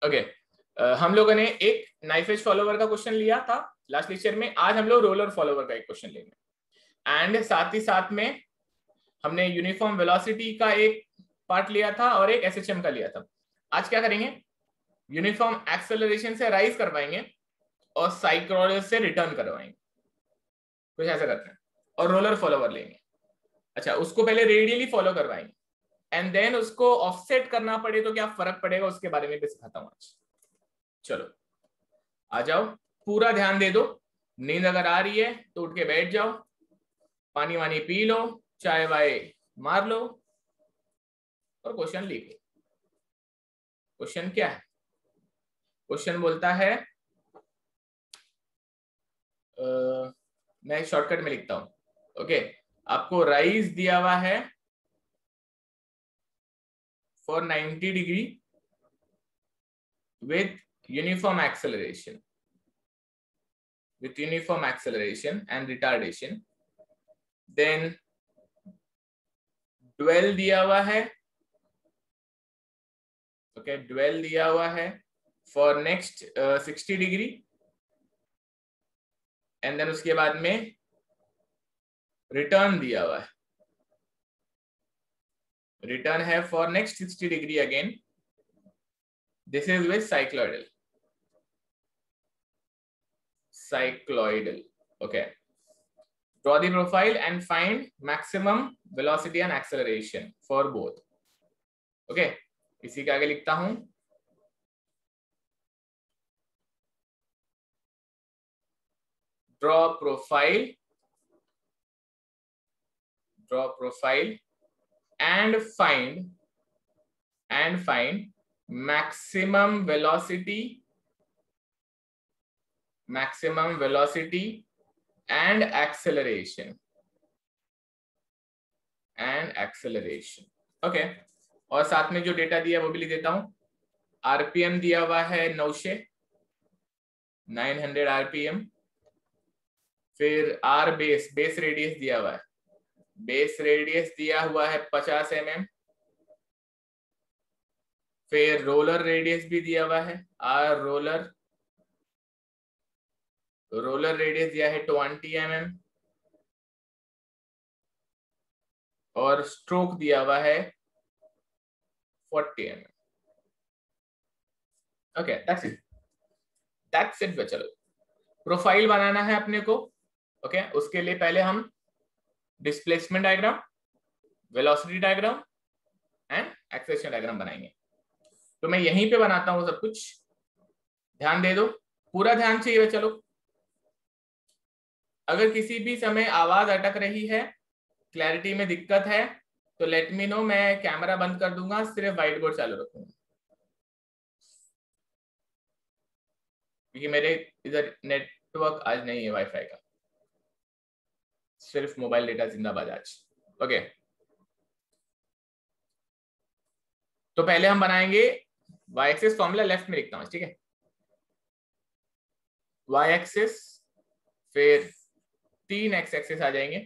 Okay, हम लोगों ने एक नाइफ एज फॉलोवर का क्वेश्चन लिया था लास्ट लेक्चर में। आज हम लोग रोलर फॉलोवर का एक क्वेश्चन लेंगे एंड साथ ही साथ में हमने यूनिफॉर्म वेलोसिटी का एक पार्ट लिया था और एक एसएचएम का लिया था। आज क्या करेंगे, यूनिफॉर्म एक्सेलरेशन से राइज करवाएंगे और साइक्रोइड से रिटर्न करवाएंगे, कुछ ऐसा करते हैं, और रोलर फॉलोवर लेंगे। अच्छा, उसको पहले रेडियली फॉलो करवाएंगे एंड देन उसको ऑफसेट करना पड़े तो क्या फर्क पड़ेगा उसके बारे में भी सिखाता हूं आज। चलो आ जाओ, पूरा ध्यान दे दो। नींद अगर आ रही है तो उठ के बैठ जाओ, पानी वानी पी लो, चाय वाय मार लो और क्वेश्चन लिख लो। क्वेश्चन क्या है? क्वेश्चन बोलता है, मैं शॉर्टकट में लिखता हूं। ओके, आपको राइज दिया हुआ है for 90 degree with uniform acceleration and retardation, then dwell दिया हुआ है, ओके, dwell दिया हुआ है for next 60 degree and then उसके बाद में रिटर्न दिया हुआ है, रिटर्न है for next 60 degree again, this is with cycloidal. Okay, draw the profile and find maximum velocity and acceleration for both. Okay, इसी के आगे लिखता हूं, draw profile and find maximum velocity and acceleration okay. और साथ में जो डेटा दिया वो भी लिख देता हूं। आरपीएम दिया हुआ है 900 आरपीएम, फिर आर बेस रेडियस दिया हुआ है, बेस रेडियस दिया हुआ है 50 mm, फिर रोलर रेडियस भी दिया हुआ है, आर रोलर रेडियस दिया है 20 mm और स्ट्रोक दिया हुआ है 40 mm। Okay, that's it. चलो प्रोफाइल बनाना है अपने को। ओके, उसके लिए पहले हम displacement diagram, velocity diagram and acceleration diagram बनाएंगे। तो मैं यहीं पे बनाता हूँ सब कुछ, ध्यान दे दो, पूरा ध्यान चाहिए। चलो, अगर किसी भी समय आवाज अटक रही है, क्लैरिटी में दिक्कत है तो लेट मी नो, मैं कैमरा बंद कर दूंगा, सिर्फ व्हाइट बोर्ड चालू रखूंगा क्योंकि मेरे इधर नेटवर्क आज नहीं है वाईफाई का, सिर्फ मोबाइल डेटा जिंदाबाद आज। ओके, तो पहले हम बनाएंगे वाई एक्सिस फॉर्मूला, लेफ्ट में लिखता हूं, ठीक है, वाई एक्सिस, फिर 3 एक्स एक्सिस आ जाएंगे,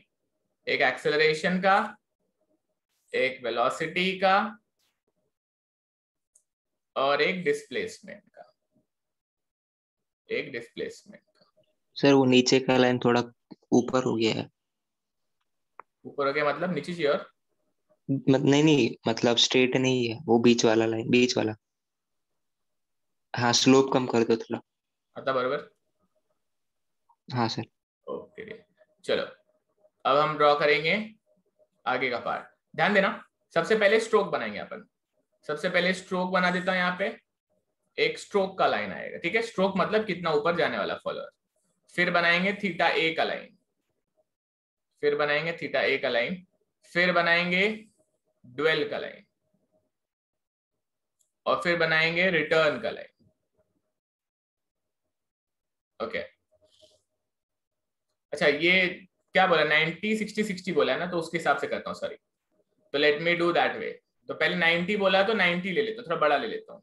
एक एक्सेलरेशन का, एक वेलोसिटी का और एक डिस्प्लेसमेंट का। सर वो नीचे का लाइन थोड़ा ऊपर हो गया है। ऊपर हो गया मतलब नीचे की ओर? नहीं, मतलब स्ट्रेट नहीं है वो, बीच वाला लाइन, बीच वाला। हाँ, स्लोप कम कर दो थोड़ा। आता बराबर? हाँ सर। ओके, चलो अब हम ड्रॉ करेंगे आगे का पार्ट। ध्यान देना, सबसे पहले स्ट्रोक बनाएंगे अपन। सबसे पहले स्ट्रोक बना देता हूं, यहाँ पे एक स्ट्रोक का लाइन आएगा, ठीक है, स्ट्रोक मतलब कितना ऊपर जाने वाला फॉलोअर। फिर बनाएंगे थीटा ए का लाइन, फिर बनाएंगे थीटा ए का लाइन, फिर बनाएंगे ड्वेल का लाइन और फिर बनाएंगे रिटर्न का लाइन। ओके, अच्छा ये क्या बोला, 90 60 60 बोला है ना, तो उसके हिसाब से करता हूँ, सॉरी। तो let me do that way. तो पहले 90 बोला तो 90 ले लेता हूँ, थोड़ा बड़ा ले लेता हूँ,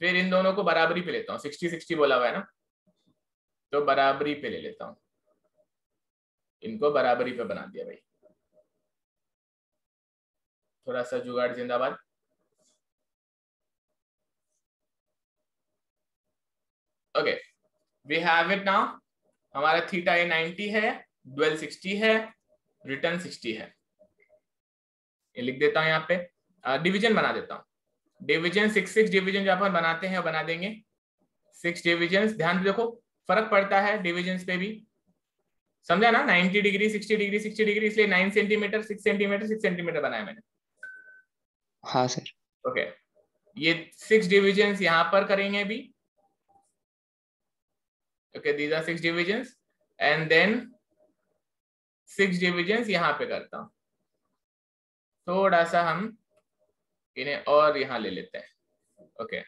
फिर इन दोनों को बराबरी पे लेता हूँ, 60 60 बोला हुआ है ना, तो बराबरी पे ले लेता हूँ, इनको बराबरी पे बना दिया भाई। थोड़ा सा जुगाड़ जिंदाबाद। Okay, we have it now. हमारा थीटा ए 90 है, ड्वेल 60 है, रिटर्न 60 है। ये लिख देता हूं यहाँ पे, डिवीजन बना देता हूँ। डिवीजन 6 डिवीजन जो अपन बनाते हैं बना देंगे 6 डिवीजन। ध्यान देखो फर्क पड़ता है डिवीजन पे भी, समझा ना? 90 डिग्री 60 डिग्री 60 डिग्री, इसलिए 9 सेंटीमीटर 6 सेंटीमीटर 6 सेंटीमीटर बनाया मैंने। हाँ सर। ओके, ये 6 डिविजन्स यहां पर करेंगे अभी। Okay, these are 6 divisions and then 6 divisions यहां पे करता हूं। थोड़ा सा हम इन्हें और यहां ले लेते हैं। ओके,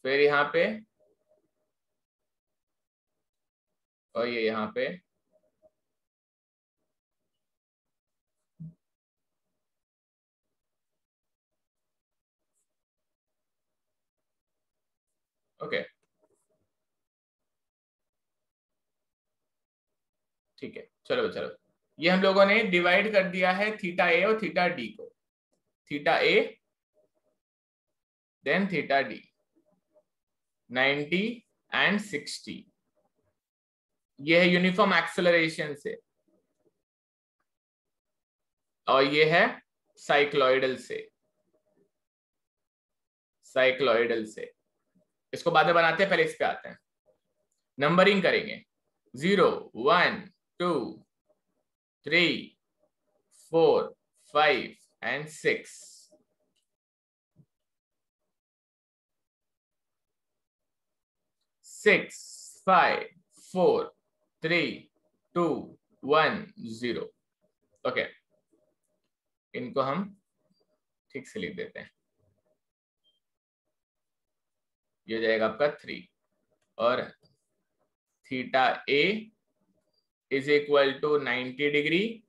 फिर यहां पे और ये यहां पे। ओके, ठीक है, चलो चलो, ये हम लोगों ने डिवाइड कर दिया है थीटा ए और थीटा डी को। Theta A then theta D, 90 and 60। ये है यूनिफॉर्म एक्सेलरेशन से, और ये है साइक्लॉइडल से। साइक्लॉइडल से इसको बाद में बनाते हैं, पहले इस पे आते हैं। नंबरिंग करेंगे 0 1 2 3 4 5 एंड 6। 6 5 4 3 2 1 0। ओके, इनको हम ठीक से लिख देते हैं। ये हो जाएगा आपका 3, और theta A is equal to 90 degree,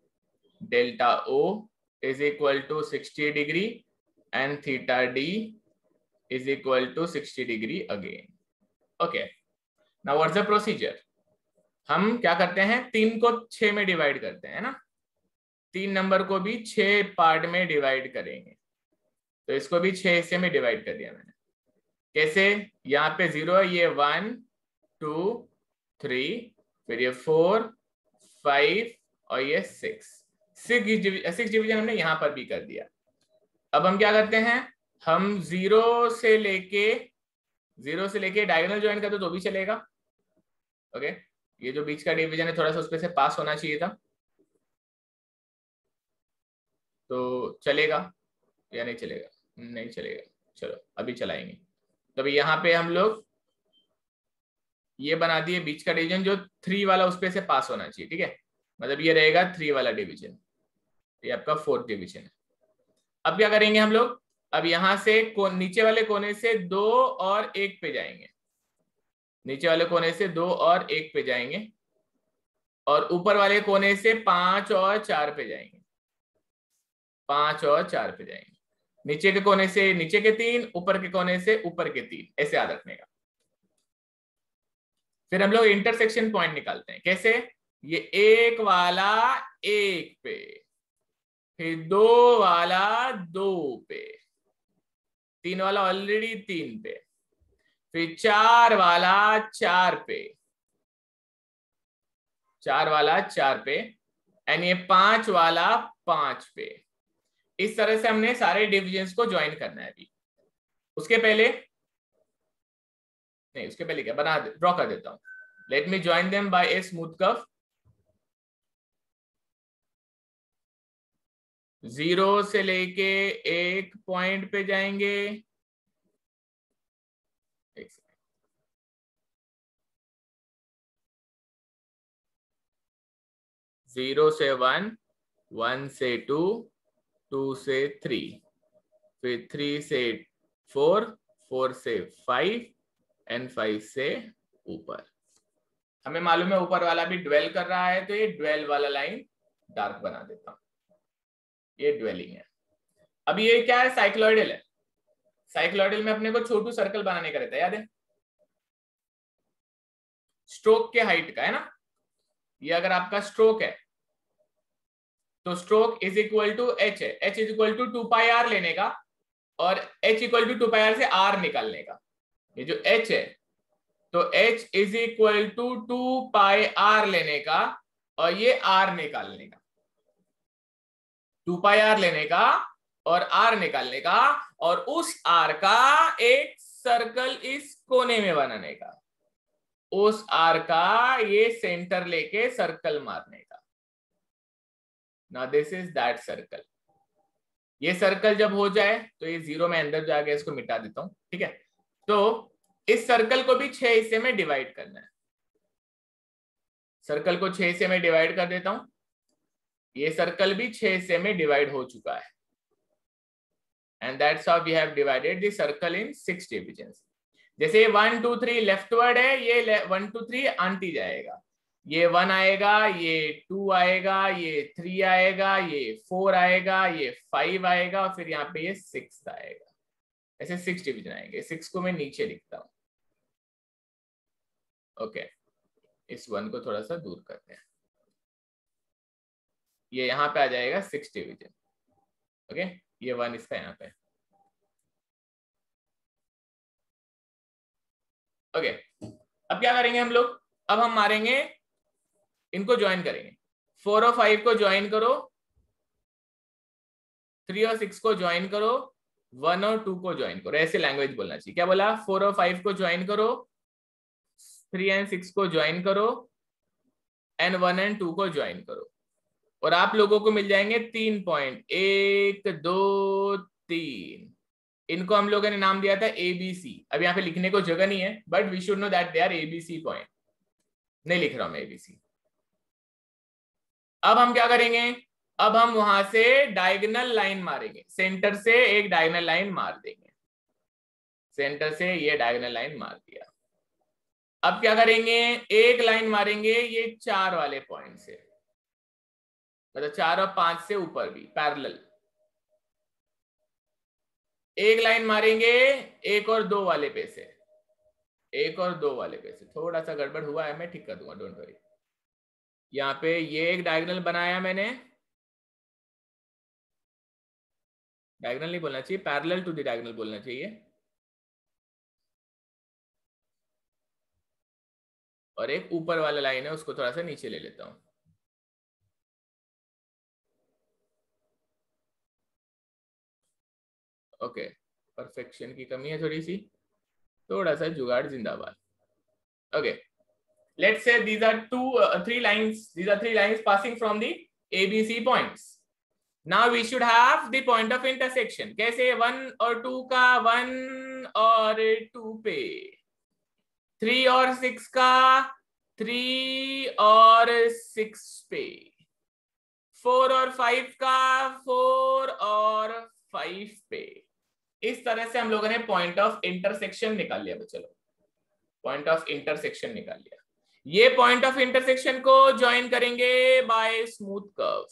delta O is equal to 60 degree and theta D is equal to 60 degree again. Okay, now what's the procedure? हम क्या करते हैं, 3 को 6 में डिवाइड करते हैं ना। 3 नंबर को भी 6 पार्ट में डिवाइड करेंगे, तो इसको भी 6 हिस्से में डिवाइड कर दिया मैंने। कैसे? यहाँ पे 0 है, ये 1 2 3, फिर ये 4 5 और ये 6 डिवीजन हमने यहां पर भी कर दिया। अब हम क्या करते हैं, हम 0 से लेके डायगोनल ज्वाइन कर दो तो भी चलेगा। ओके, ये जो बीच का डिवीजन है थोड़ा सा उस पे से पास होना चाहिए था, तो चलेगा या नहीं चलेगा? नहीं चलेगा, चलो अभी चलाएंगे। तो अभी यहाँ पे हम लोग ये बना दिए बीच का डिवीजन, जो 3 वाला उस पे से पास होना चाहिए। ठीक है, मतलब ये रहेगा 3 वाला डिवीजन, ये आपका 4th डिवीजन है। अब क्या करेंगे हम लोग, अब यहां से नीचे वाले कोने से 2 और 1 पे जाएंगे। नीचे वाले कोने से 2 और 1 पे जाएंगे, और ऊपर वाले कोने से 5 और 4 पे जाएंगे। 5 और 4 पे जाएंगे। नीचे के कोने से नीचे के 3, ऊपर के कोने से ऊपर के 3, ऐसे याद रखने का। फिर हम लोग इंटरसेक्शन पॉइंट निकालते हैं। कैसे? ये 1 वाला 1 पे, फिर 2 वाला 2 पे, 3 वाला ऑलरेडी 3 पे, फिर 4 वाला 4 पे, 4 वाला 4 पे, एंड ये 5 वाला 5 पे। इस तरह से हमने सारे डिविजन्स को ज्वाइन करना है। अभी उसके पहले नहीं, उसके पहले क्या बना ड्रॉ कर देता हूं। Let me join them by a smooth curve. 0 से लेके 1 पॉइंट पे जाएंगे। 0 से 1, 1 से 2, 2 से 3, फिर 3 से 4, 4 से 5 एंड 5 से ऊपर। हमें मालूम है ऊपर वाला भी ड्वेल कर रहा है, तो ये ड्वेल वाला लाइन डार्क बना देता हूं। ये ड्वेलिंग है। अब ये क्या है, साइक्लॉइडल है। साइक्लॉइडल में अपने को छोटू सर्कल बनाने का रहता है, याद है? स्ट्रोक के हाइट का है ना। ये अगर आपका स्ट्रोक है तो stroke is equal to H है। H is equal to 2 pi R लेने का, और H equal to 2 pi R से आर निकालने का। ये जो h है, तो h is equal to 2πr लेने का और ये r निकालने का, 2πr लेने का और r निकालने का, और उस r का एक सर्कल इस कोने में बनाने का, उस r का ये सेंटर लेके सर्कल मारने का। Now this is that circle. ये सर्कल जब हो जाए तो ये 0 में अंदर जाके इसको मिटा देता हूं, ठीक है। तो इस सर्कल को भी 6 हिस्से में डिवाइड करना है। सर्कल को 6 हिस्से में डिवाइड कर देता हूं। ये सर्कल भी 6 हिस्से में डिवाइड हो चुका है, and that's how we have divided the circle in 6 divisions. जैसे 1 2 3 लेफ्टवर्ड है, ये 1 2 3 आंटी जाएगा, ये 1 आएगा, ये 2 आएगा, ये 3 आएगा, ये 4 आएगा, ये 5 आएगा, और फिर यहाँ पे ये 6 आएगा। ऐसे 6 डिवीजन आएंगे। 6 को मैं नीचे लिखता हूं। ओके, इस 1 को थोड़ा सा दूर करते हैं। ये यहाँ पे आ जाएगा 6 डिवीजन। ओके, ये 1 इसका यहाँ पे। ओके, अब क्या करेंगे हम लोग? अब हम मारेंगे, इनको ज्वाइन करेंगे। 4 और 5 को ज्वाइन करो, 3 और 6 को ज्वाइन करो, 1 और 2 को ज्वाइन करो। ऐसे लैंग्वेज बोलना चाहिए। क्या बोला? 4 और 5 को ज्वाइन करो, 3 एंड 6 को ज्वाइन करो, एंड 1 एंड 2 को ज्वाइन करो, और आप लोगों को मिल जाएंगे 3 पॉइंट। 1 2 3। इनको हम लोगों ने नाम दिया था ABC। अब यहाँ पे लिखने को जगह नहीं है, but we should know that they are ABC point. नहीं लिख रहा हूं मैं ABC। अब हम क्या करेंगे? अब हम वहां से डायगोनल लाइन मारेंगे। सेंटर से एक डायगोनल लाइन मार देंगे। सेंटर से ये डायगोनल लाइन मार दिया। अब क्या करेंगे? एक लाइन मारेंगे ये 4 वाले पॉइंट से, मतलब 4 और 5 से ऊपर भी पैरेलल। एक लाइन मारेंगे 1 और 2 वाले पे से, 1 और 2 वाले पे से। थोड़ा सा गड़बड़ हुआ है, मैं ठीक कर दूंगा, डोंट वरी। यहाँ पे ये एक डायगोनल बनाया मैंने, डायगोनल नहीं बोलना चाहिए, पैरेलल टू द डायगोनल बोलना चाहिए। और एक ऊपर वाला लाइन है, उसको थोड़ा सा नीचे ले लेता हूं। ओके, परफेक्शन की कमी है थोड़ी सी, थोड़ा सा जुगाड़ जिंदाबाद। Okay, let's say these are three lines passing from the ABC points. Now we should have the point of intersection. कैसे? 1 और 2 का 1 और 2 पे, 3 और 6 का 3 और 6 पे, 4 और 5 का 4 और 5 पे। इस तरह से हम लोगों ने पॉइंट ऑफ इंटरसेक्शन निकाल लिया। चलो, पॉइंट ऑफ इंटरसेक्शन निकाल लिया। ये पॉइंट ऑफ इंटरसेक्शन को ज्वाइन करेंगे बाय स्मूथ कर्व।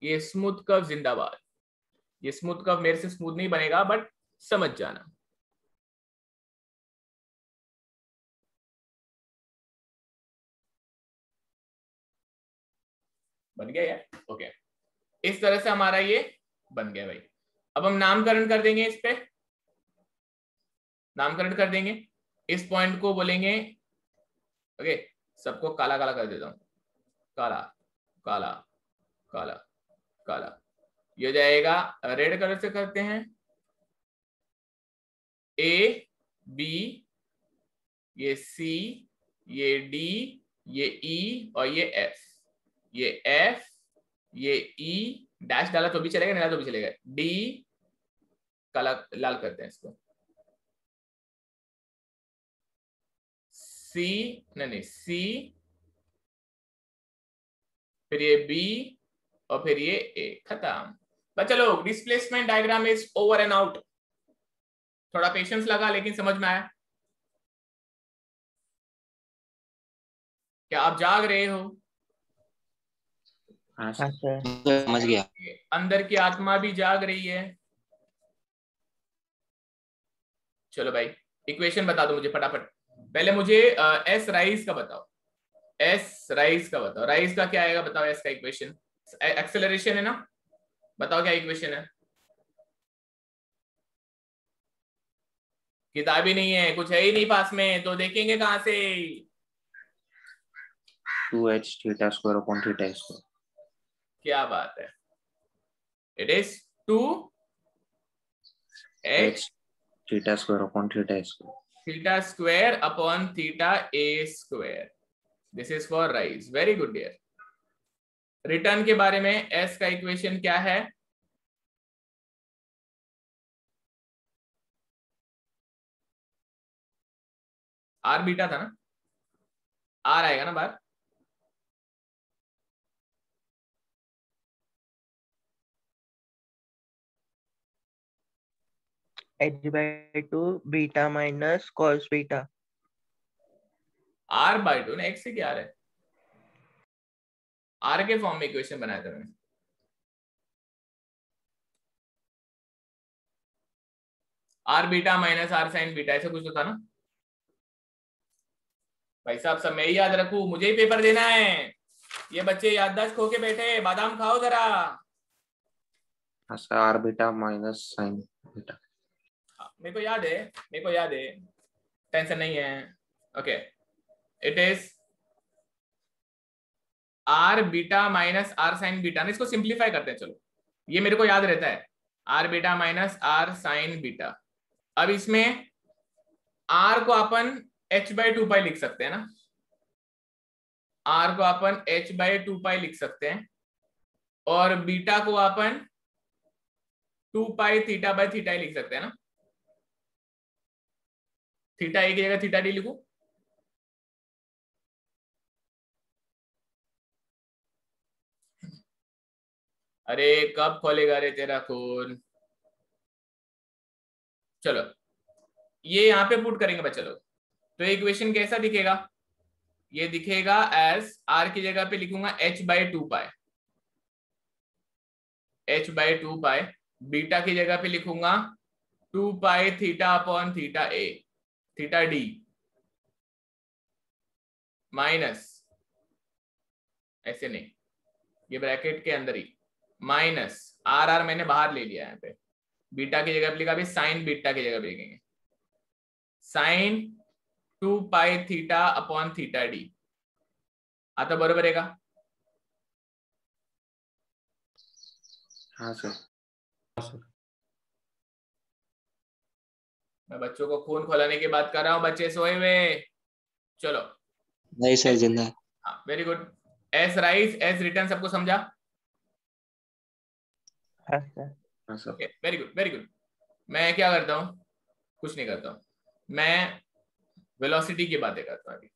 ये स्मूथ कर्व जिंदाबाद। ये स्मूथ कर्व मेरे से स्मूथ नहीं बनेगा, बट समझ जाना। बन गया यार? ओके, इस तरह से हमारा ये बन गया भाई। अब हम नामकरण कर देंगे, इस पे नामकरण कर देंगे। इस पॉइंट को बोलेंगे, ओके, सबको काला काला कर देता हूं, काला काला काला काला। ये हो जाएगा, रेड कलर से करते हैं, A B, ये C, ये D, ये E और ये F। ये F, ये E, डैश डाला तो भी चलेगा, नहीं डाला तो भी चलेगा। D काला लाल करते हैं इसको। C, नहीं C, फिर ये B और फिर ये A। खत्म। बच्चा लोग, displacement diagram is over and out. थोड़ा पेशेंस लगा, लेकिन समझ में आया? क्या आप जाग रहे हो? हाँ सर, समझ गया। अंदर की आत्मा भी जाग रही है। चलो भाई, इक्वेशन बता दो मुझे फटाफट। पहले मुझे एस राइज का बताओ। एस राइज का बताओ। राइज का क्या आएगा बताओ? एस का इक्वेशन एक्सेलरेशन है ना? बताओ क्या इक्वेशन है? किताब ही नहीं है, कुछ है ही नहीं पास में, तो देखेंगे कहां से? 2h theta square upon theta square. क्या बात है, it is 2h theta square upon theta square. Theta square upon theta A square. This is for rise, very good dear. Return के बारे में एस का इक्वेशन क्या है? आर बीटा था ना, आर आएगा ना बाहर। h/2 beta minus cos beta. r/2 ना, x से क्या आ रहा है? आर के फॉर्म में इक्वेशन बनाया था मैंने। R beta minus R sine beta, ऐसा कुछ तो था ना भाई साहब? सब मैं ही याद रखूं, मुझे ही पेपर देना है। ये बच्चे याददाश्त खो के बैठे, बादाम खाओ जरा। R beta minus sine beta. मेरे को याद है, मेरे को याद है, टेंशन नहीं है। Okay, it is R beta minus R sine beta ना, इसको सिंप्लीफाई करते हैं चलो, ये मेरे को याद रहता है। R beta minus R sine beta. अब इसमें आर को अपन h/2 लिख सकते हैं ना, आर को अपन h/2 लिख सकते हैं, और बीटा को अपन 2 थीटा बाय थीटा ही लिख सकते हैं ना। थीटा ए की जगह थीटा डी लिखूं? अरे कब खोलेगा रे तेरा खून? चलो ये यहां पे पुट करेंगे बच्चा लोग, तो इक्वेशन कैसा दिखेगा? ये दिखेगा एज आर की जगह पे लिखूंगा h/2 h/2, बीटा की जगह पे लिखूंगा 2 थीटा अपॉन थीटा ए थीटा डी माइनस, ऐसे नहीं, ये ब्रैकेट के अंदर ही, माइनस आर मैंने बाहर ले लिया यहाँ पे, बीटा की जगह पे लिखा, अभी साइन बीटा की जगह पे लिखेंगे sine 2 theta upon theta D. आता बरोबर है का? हाँ सर। मैं बच्चों को खून खोलाने की बात कर रहा हूँ, बच्चे सोए हुए। चलो नहीं सर, जिंदा है। हाँ, very good. S rise S return, सबको समझा? हाँ सर। हाँ sir. Okay, very good very good. मैं क्या करता हूँ? कुछ नहीं करता हूँ, मैं वेलोसिटी की बातें करता हूँ अभी।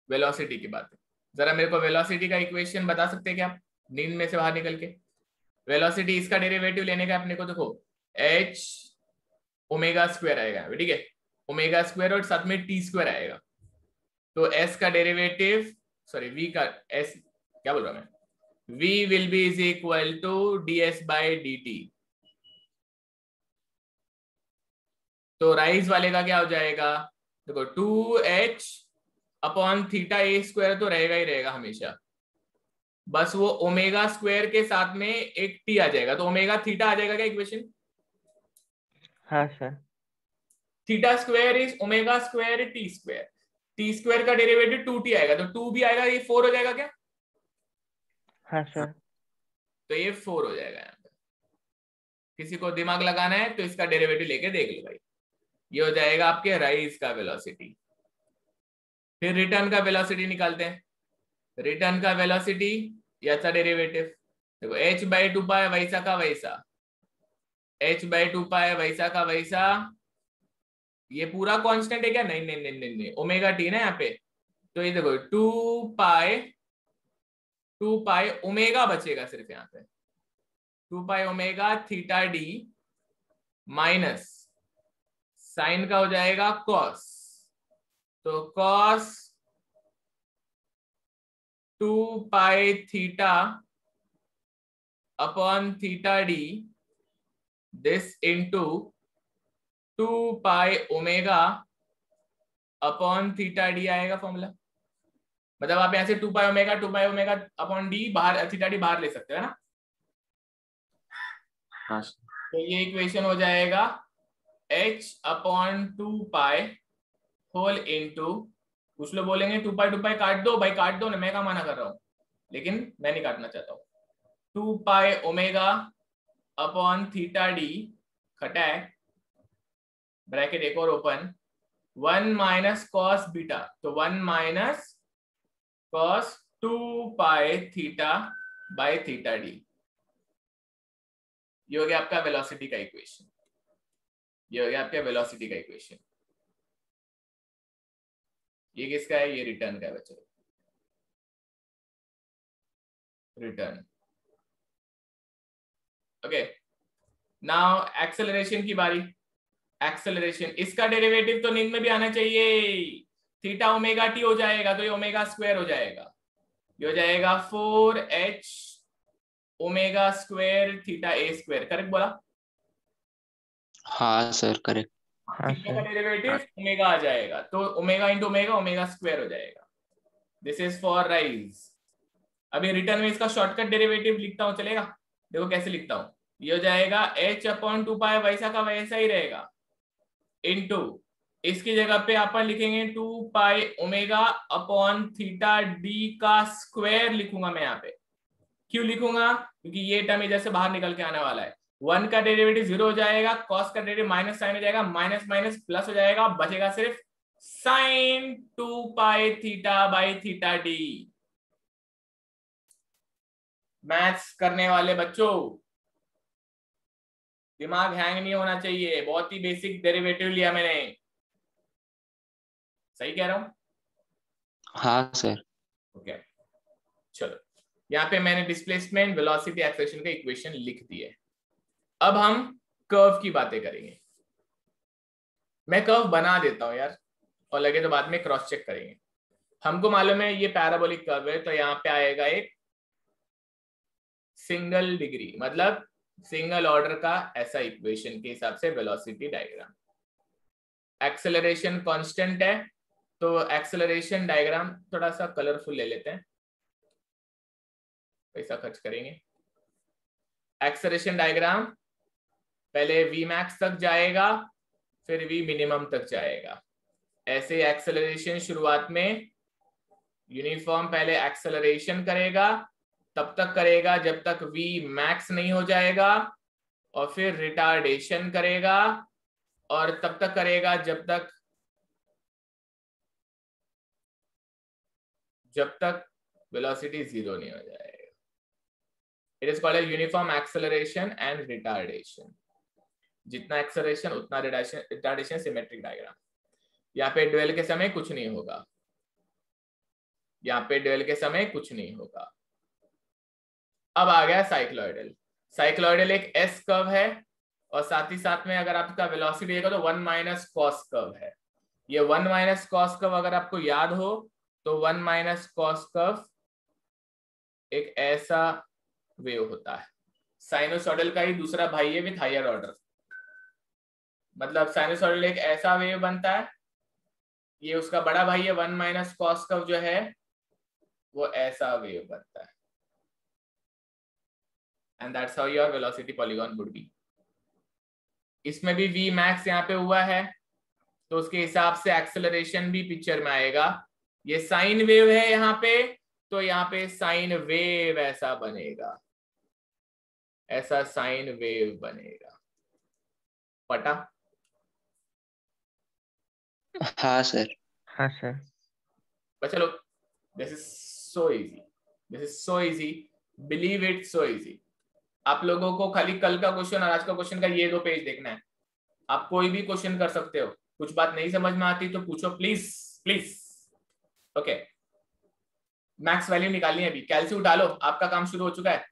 वेलोसिटी की बातें, जरा मेरे को वेलोसिटी का इक्वेशन बता सकते हैं क्या आप, नींद में से बाहर निकल के? वेलोसिटी, इसका डेरिवेटिव लेने का अपने को, देखो h ओमेगा स्क्वायर आएगा, ठीक है, ओमेगा स्क्वायर और साथ में t स्क्वायर आएगा, तो s का डेरिवेटिव, सॉरी v का, s क्या बोल रहा हूं मैं, v will be is equal to ds by dt। तो राइज वाले का क्या हो जाएगा? देखो 2h upon theta A square तो रहेगा ही रहेगा हमेशा, बस वो ओमेगा स्क्वायर के साथ में एक टी आ जाएगा, तो ओमेगा थीटा आ जाएगा क्या इक्वेशन? हाँ sir. Theta square is omega square T square, T square का डेरिवेटिव 2t आएगा, तो 2 भी आएगा, ये 4 हो जाएगा क्या? हाँ सर। तो ये 4 हो जाएगा यहाँ पे। किसी को दिमाग लगाना है तो इसका डेरिवेटिव लेके देख लो भाई, ये हो जाएगा आपके राइज का वेलोसिटी। फिर रिटर्न का वेलोसिटी निकालते हैं, रिटर्न का वेलोसिटी याचा डेरिवेटिव, देखो h/2 वैसा का वैसा, h/2 वैसा का वैसा, ये पूरा कांस्टेंट है क्या? नहीं नहीं नहीं नहीं नहीं, ओमेगा टी ना यहाँ पे, तो ये देखो 2 पाई ओमेगा बचेगा सिर्फ यहाँ पे, 2 omega theta D minus sine का हो जाएगा कॉस, तो cos 2 theta upon theta D, this into 2 omega upon theta D आएगा फॉर्मूला। मतलब आप यहाँ से 2 ओमेगा अपॉन डी बाहर, थीटा डी बाहर ले सकते हो ना। हाँ। तो ये इक्वेशन हो जाएगा h/2 होल इनटू, कुछ लोग बोलेंगे 2 पाई काट दो भाई, काट दो ना, मैं क्या मना कर रहा हूँ, लेकिन मैं नहीं काटना चाहता हूँ। 2 ओमेगा अपॉन थीटा डी खटैक ब्रैकेट एक और ओपन 1 माइनस कॉस बीटा, तो 1 minus cos 2 theta by theta D. ये हो गया आपका वेलोसिटी का इक्वेशन, ये हो गया आपका वेलोसिटी का इक्वेशन। ये किसका है, ये रिटर्न का है बच्चों, रिटर्न। ओके, नाउ एक्सेलरेशन की बारी। एक्सेलरेशन, इसका डेरिवेटिव तो नींद में भी आना चाहिए, थीटा ओमेगा टी हो जाएगा, तो ये ओमेगा स्क्वायर हो जाएगा, ये हो जाएगा 4h omega square theta A square. Correct बोला? हाँ सर करेक्ट। हाँ थीटा का सर। डेरिवेटिव ओमेगा आ जाएगा, तो omega into omega, omega square हो जाएगा। This is for rise. अभी रिटर्न में इसका शॉर्टकट डेरिवेटिव लिखता हूं, चलेगा? देखो कैसे लिखता हूं, ये हो जाएगा h/2 वैसा का वैसा ही रहेगा, इनटू इसकी जगह पे अपन लिखेंगे 2 ओमेगा अपॉन थीटा डी का स्क्वायर लिखूंगा मैं यहाँ पे। क्यों लिखूंगा? क्योंकि ये टर्म इधर से बाहर निकल के आने वाला है। 1 का डेरिवेटिव 0 हो जाएगा, कॉस का डेरिवेटिव माइनस साइन हो जाएगा, माइनस माइनस प्लस हो जाएगा, बचेगा सिर्फ sine 2 theta by theta D. Maths करने वाले बच्चों दिमाग हैंग नहीं होना चाहिए, बहुत ही बेसिक डेरिवेटिव लिया मैंने, सही कह रहा हूं? हाँ सर। ओके चलो, यहाँ पे मैंने डिस्प्लेसमेंट वेलोसिटी एक्सेलरेशन का इक्वेशन लिख दिए। अब हम कर्व की बातें करेंगे। मैं कर्व बना देता हूं यार, और लगे तो बाद में क्रॉस चेक करेंगे। हमको मालूम है ये पैराबोलिक कर्व है, तो यहाँ पे आएगा एक सिंगल डिग्री, मतलब सिंगल ऑर्डर का ऐसा इक्वेशन के हिसाब से वेलोसिटी डायग्राम। एक्सेलरेशन कांस्टेंट है, तो एक्सेलरेशन डायग्राम थोड़ा सा कलरफुल ले लेते हैं, पैसा खर्च करेंगे। एक्सेलरेशन डायग्राम पहले वी मैक्स तक जाएगा, फिर वी मिनिमम तक जाएगा। ऐसे एक्सेलरेशन शुरुआत में यूनिफॉर्म पहले एक्सेलरेशन करेगा, तब तक करेगा जब तक वी मैक्स नहीं हो जाएगा, और फिर रिटार्डेशन करेगा, और तब तक करेगा जब तक वेलोसिटी 0 नहीं हो जाएगा। It is called uniform acceleration and retardation. जितना एक्सेलरेशन उतना रिटार्डेशन, सिमेट्रिक डायग्राम। यहाँ पे ड्वेल के समय कुछ नहीं होगा, यहाँ पे ड्वेल के समय कुछ नहीं होगा। अब आ गया साइक्लॉइडल। साइक्लॉइडल एक एस कर्व है, और साथ ही साथ में अगर आपका वेलोसिटी देगा तो 1 माइनस कॉस कर्व है। ये 1 माइनस कॉस कर्व अगर आपको याद हो तो 1 माइनस कॉस कर्व एक ऐसा वेव होता है। साइनोसॉइडल का ही दूसरा भाई है विथ हायर ऑर्डर, मतलब साइनोसॉइडल एक ऐसा वेव बनता है, ये उसका बड़ा भाई है। 1 माइनस कॉस कर्व जो है वो ऐसा वेव बनता है, and that's how your velocity polygon would be. इसमें भी v मैक्स यहाँ पे हुआ है, तो उसके हिसाब से एक्सेलरेशन भी पिक्चर में आएगा। ये साइन वेव है यहाँ पे, तो यहाँ पे साइन वेव ऐसा बनेगा, ऐसा साइन वेव बनेगा। पटा? हाँ सर। हाँ सर। बस चलो, this is so easy, this is so easy, believe it, so easy. आप लोगों को खाली कल का क्वेश्चन और आज का क्वेश्चन का ये 2 पेज देखना है। आप कोई भी क्वेश्चन कर सकते हो, कुछ बात नहीं समझ में आती तो पूछो please please. Okay, max value निकालनी है अभी। कैलसी उठा लो, आपका काम शुरू हो चुका है,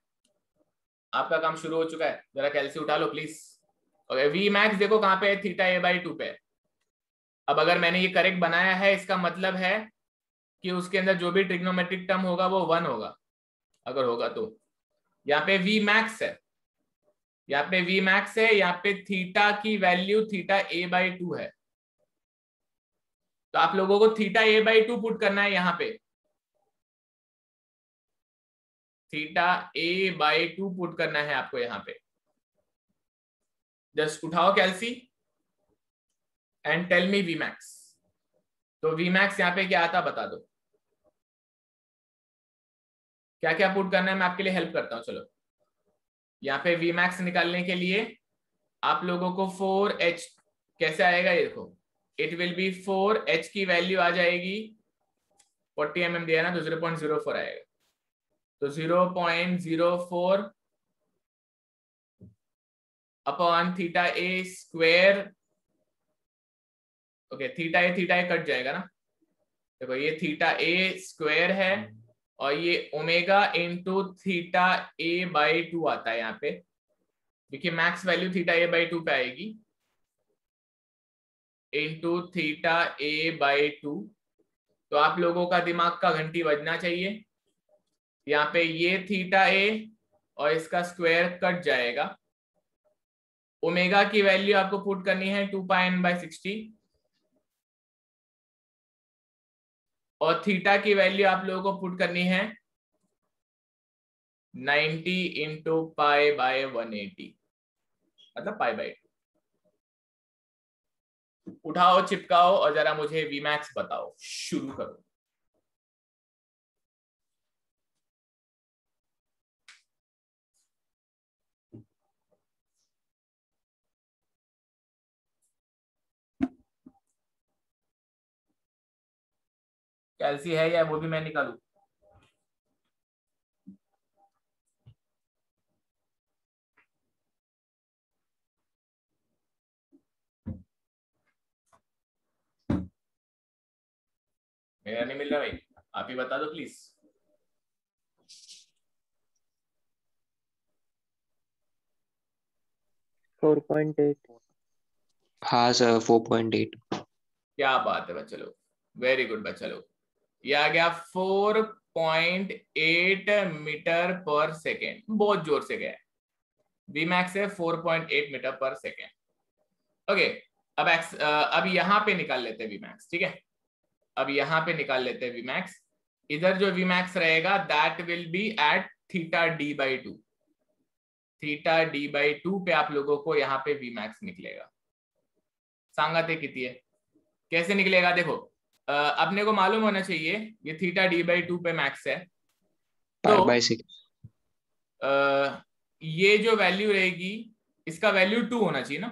आपका काम शुरू हो चुका है, जरा कैलसी उठा लो प्लीज। ओके, वी मैक्स देखो कहाँ पे है, थीटा a/2 पे। अब अगर मैंने ये करेक्ट बनाया है, इसका मतलब है कि उसके अंदर जो भी ट्रिग्नोमेट्रिक टर्म होगा वो 1 होगा, अगर होगा तो। यहाँ पे वी मैक्स है, यहाँ पे वी मैक्स है, यहाँ पे थीटा की वैल्यू थीटा a/2 है, तो आप लोगों को थीटा a/2 पुट करना है यहाँ पे, थीटा a/2 पुट करना है आपको यहाँ पे। जस्ट उठाओ कैलसी, एंड टेल मी Vmax। तो Vmax यहाँ पे क्या आता बता दो, क्या क्या पुट करना है, मैं आपके लिए हेल्प करता हूँ। चलो यहाँ पे Vmax निकालने के लिए आप लोगों को 4h कैसे आएगा ये देखो, इट विल बी 4h की वैल्यू आ जाएगी 40 mm दिया ना, तो 0.04 आएगा, तो 0.04 upon theta A square. Okay, theta A cut जाएगा ना, देखो ये थीटा ए स्क्वायर है और ये omega into theta A by 2 आता है यहाँ पे, क्योंकि max value theta A by 2 पे आएगी, इंटू थीटा ए बाई 2। तो आप लोगों का दिमाग का घंटी बजना चाहिए, यहाँ पे ये थीटा ए और इसका स्क्वायर कट जाएगा। ओमेगा की वैल्यू आपको पुट करनी है 2πn/60 और थीटा की वैल्यू आप लोगों को पुट करनी है 90 इंटू π/180, मतलब π/2। उठाओ, चिपकाओ और जरा मुझे Vmax बताओ, शुरू करो। कैल्सी है या वो भी मैं निकालू? मेरा नहीं मिल रहा भाई, आप ही बता दो प्लीज। Four point eight. हाँ सर 4.8। क्या बात है बच्चे लोग, वेरी गुड बच्चे लोग, ये आ गया 4.8 मीटर पर सेकेंड, बहुत जोर से गया। Vmax है 4.8 मीटर पर सेकेंड। ओके, अब यहाँ पे निकाल लेते हैं Vmax, ठीक है। अब यहाँ पे निकाल लेते हैं Vmax। इधर जो Vmax रहेगा that will be at theta d/2। Theta d/2 पे आप लोगों को यहाँ पे Vmax निकलेगा। सांगते कितनी है, कैसे निकलेगा देखो, अपने को मालूम होना चाहिए ये थीटा d/2 पे मैक्स है, तो π/6। ये जो वैल्यू रहेगी इसका वैल्यू 2 होना चाहिए ना,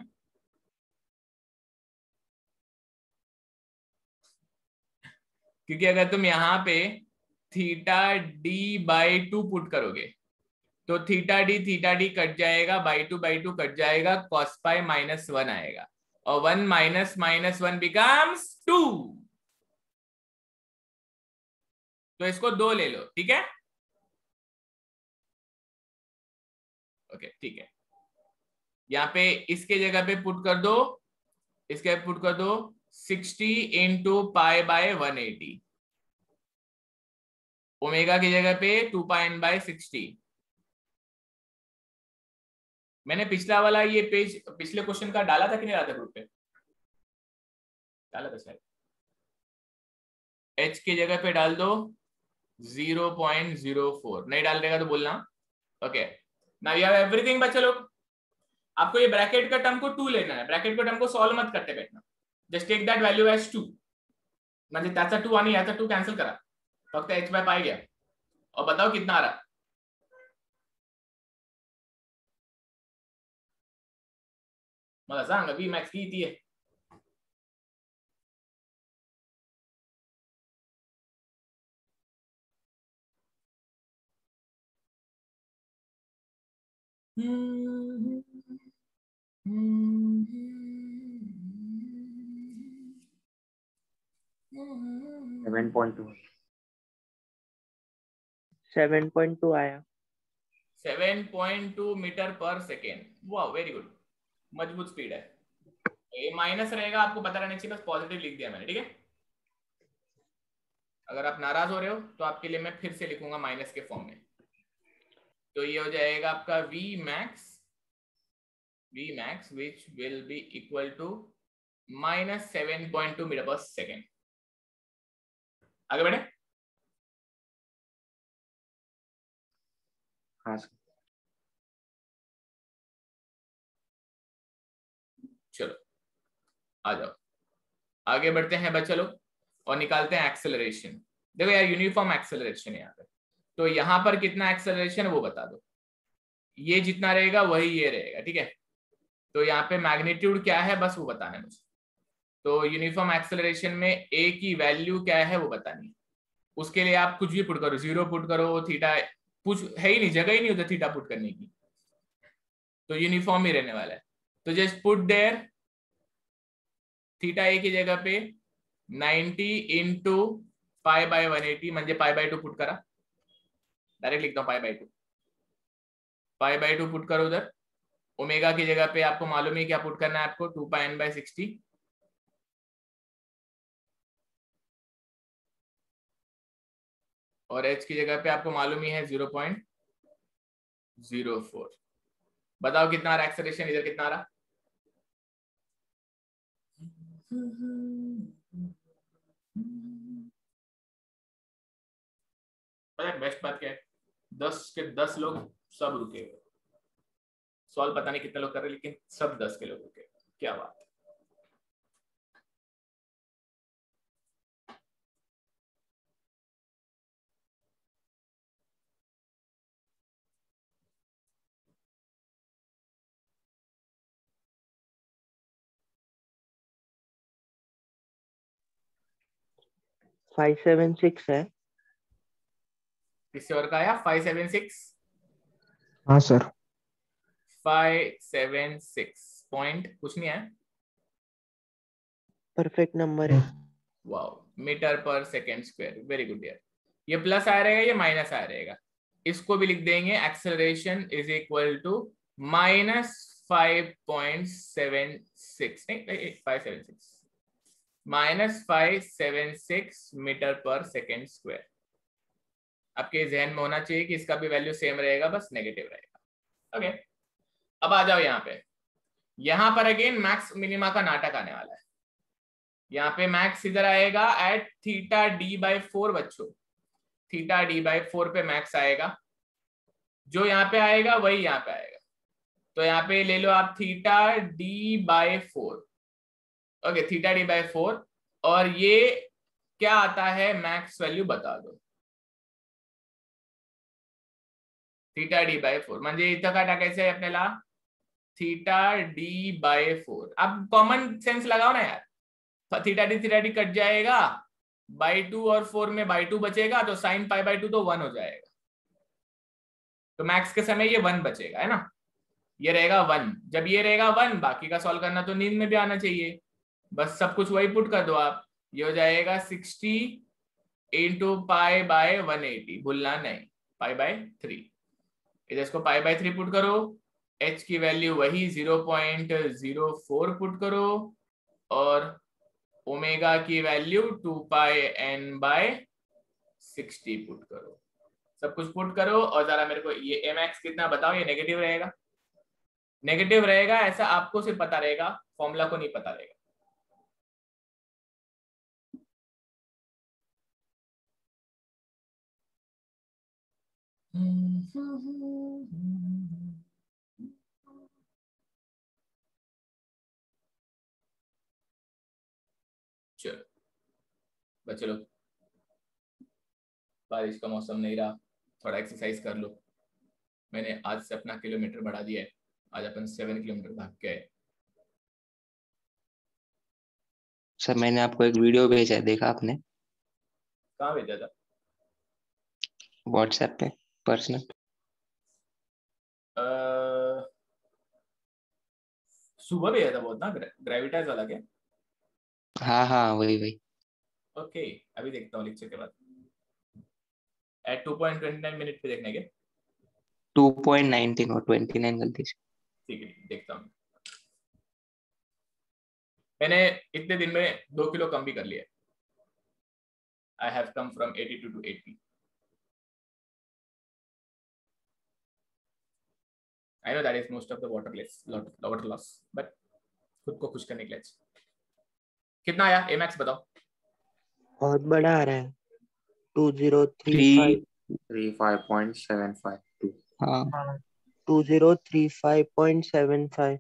क्योंकि अगर तुम यहाँ पे थीटा d/2 पुट करोगे तो थीटा डी कट जाएगा, बाई टू कट जाएगा, cos पाई -1 आएगा और 1 माइनस 1 बिकम्स 2। तो इसको 2 ले लो, ठीक है। ओके ठीक है, यहाँ पे इसके जगह पे पुट कर दो, इसके पुट कर दो 60 इंटू π/180, ओमेगा की जगह पे 2πn/60। मैंने पिछला वाला ये पेज पिछले क्वेश्चन का डाला था कि नहीं डाला था ग्रुप पे? डाला था शायद। h की जगह पे डाल दो 0.04, नहीं डाल देगा तो बोलना। Okay, now you have everything बच्चे लोग। आपको ये ब्रैकेट का टर्म को 2 लेना है, ब्रैकेट का टर्म को सॉल्व मत करते बैठना, just take that value as 2, म्हणजे त्याचा 2 आणि याचा 2 कैंसिल करा, फक्त h/π घ्या और बताओ कितना आ रहा। मला सांग Vmax किती आहे? सेवन पॉइंट 7.2 आया। 7.2 मीटर पर सेकेंड। वाह वेरी गुड, मजबूत स्पीड है। ये माइनस रहेगा, आपको पता रहना चाहिए, बस पॉजिटिव लिख दिया मैंने, ठीक है। अगर आप नाराज हो रहे हो तो आपके लिए मैं फिर से लिखूंगा माइनस के फॉर्म में, तो ये हो जाएगा आपका Vmax which will be equal to -7.2 metre पर सेकेंड। आगे बढ़े। हाँ चलो आ जाओ, आगे बढ़ते हैं बच्चे लोग और निकालते हैं एक्सेलरेशन। देखो यार यूनिफॉर्म एक्सेलरेशन है यहाँ पे, तो यहाँ पर कितना एक्सेलरेशन है वो बता दो। ये जितना रहेगा वही ये रहेगा, ठीक है। तो यहाँ पे मैग्नीट्यूड क्या है बस वो बताना है मुझे। तो यूनिफॉर्म एक्सेलरेशन में ए की वैल्यू क्या है वो बतानी है। उसके लिए आप कुछ भी पुट करो, 0 पुट करो, थीटा कुछ है ही नहीं, जगह ही नहीं होता थीटा पुट करने की, तो यूनिफॉर्म ही रहने वाला है। तो जस्ट पुट देयर थीटा ए की जगह पे 90 इंटू पाई बाय 180 म्हणजे पाई बाय 2 पुट करा, डायरेक्ट लिखता हूँ पाई बाय 2 पुट करो उधर। ओमेगा की जगह पे आपको मालूम है क्या पुट करना है आपको, 2 पाई n बाय 60, और h की जगह पे आपको मालूम ही है 0.04। बताओ कितना आ रहा एक्सेलरेशन, इधर कितना आ रहा। पता है बेस्ट बात क्या है, 10 के 10 लोग सब रुके हुए, सवाल पता नहीं कितने लोग कर रहे लेकिन सब 10 के लोग रुके, क्या बात है। फाइव सेवन सिक्स है। किसी और का आया 576? हाँ सर। 576 पॉइंट कुछ नहीं है, परफेक्ट नंबर है। वाओ, मीटर पर सेकेंड स्क्वायर, वेरी गुड यार। ये प्लस आया रहेगा, ये माइनस आया रहेगा, इसको भी लिख देंगे एक्सेलरेशन इज इक्वल टू -5.76 नहीं 576 -576 मीटर पर सेकेंड स्क्वायर। आपके जहन में होना चाहिए कि इसका भी वैल्यू सेम रहेगा, बस नेगेटिव रहेगा। ओके, अब आ जाओ यहाँ पे। यहाँ पर अगेन मैक्स मिनिमा का नाटक आने वाला है। यहाँ पे मैक्स इधर आएगा एट थीटा डी बाई 4 बच्चों, थीटा डी बाई 4 पे मैक्स आएगा, जो यहाँ पे आएगा वही यहाँ पे आएगा। तो यहाँ पे ले लो आप theta D by 4, okay theta D by 4, और ये क्या आता है मैक्स वैल्यू बता दो। थीटा डी बाई 4 म्हणजे इथं काय टाकायचंय आपल्याला, थीटा डी बाई 4। अब कॉमन सेंस लगाओ ना यार, थीटा डी कट जाएगा, बाई 2 और 4 में बाई 2 बचेगा, तो साइन पाई बाई 2 तो 1 हो जाएगा, तो मैक्स के समय ये 1 बचेगा, है ना, ये रहेगा 1। जब ये रहेगा 1, बाकी का सॉल्व करना तो नींद में भी आना चाहिए, बस सब कुछ वही पुट कर दो आप। ये हो जाएगा 60 इंटू पाई बाय 180, भूलना नहीं, पाई बाय 3। इधर इसको पाई बाय 3 पुट करो, h की वैल्यू वही 0.04 पुट करो, और ओमेगा की वैल्यू 2 पाई n बाय 60 पुट करो। सब कुछ पुट करो और जरा मेरे को ये mx कितना बताओ। ये नेगेटिव रहेगा, नेगेटिव रहेगा ऐसा आपको सिर्फ पता रहेगा, फॉर्मूला को नहीं पता रहेगा। चलो बच्चे लोग, बारिश का मौसम नहीं रहा, थोड़ा एक्सरसाइज कर लो। मैंने आज से अपना किलोमीटर बढ़ा दिया है, आज अपन 7 किलोमीटर भाग के आए। सर मैंने आपको एक वीडियो भेजा है, देखा आपने? कहाँ भेजा था? व्हाट्सएप पे पर्सनल। सुबह भेजा था बहुत ना, ग्रेविटाइज वाला क्या? हाँ हाँ वही वही। ओके, अभी देखता हूँ लेक्चर के बाद। एट 2.29 मिनट पे देखने के 2.19 और 29 गलती से। ठीक है, देखता हूँ। मैंने इतने दिन में 2 किलो कम भी कर लिया। I have come from 82 to 80. I know that is most of the water loss, but खुद को खुश करने के लिए। कितना आया एमएक्स बताओ? बहुत बड़ा आ रहा है, 2035। 35.752। हाँ 2035.75।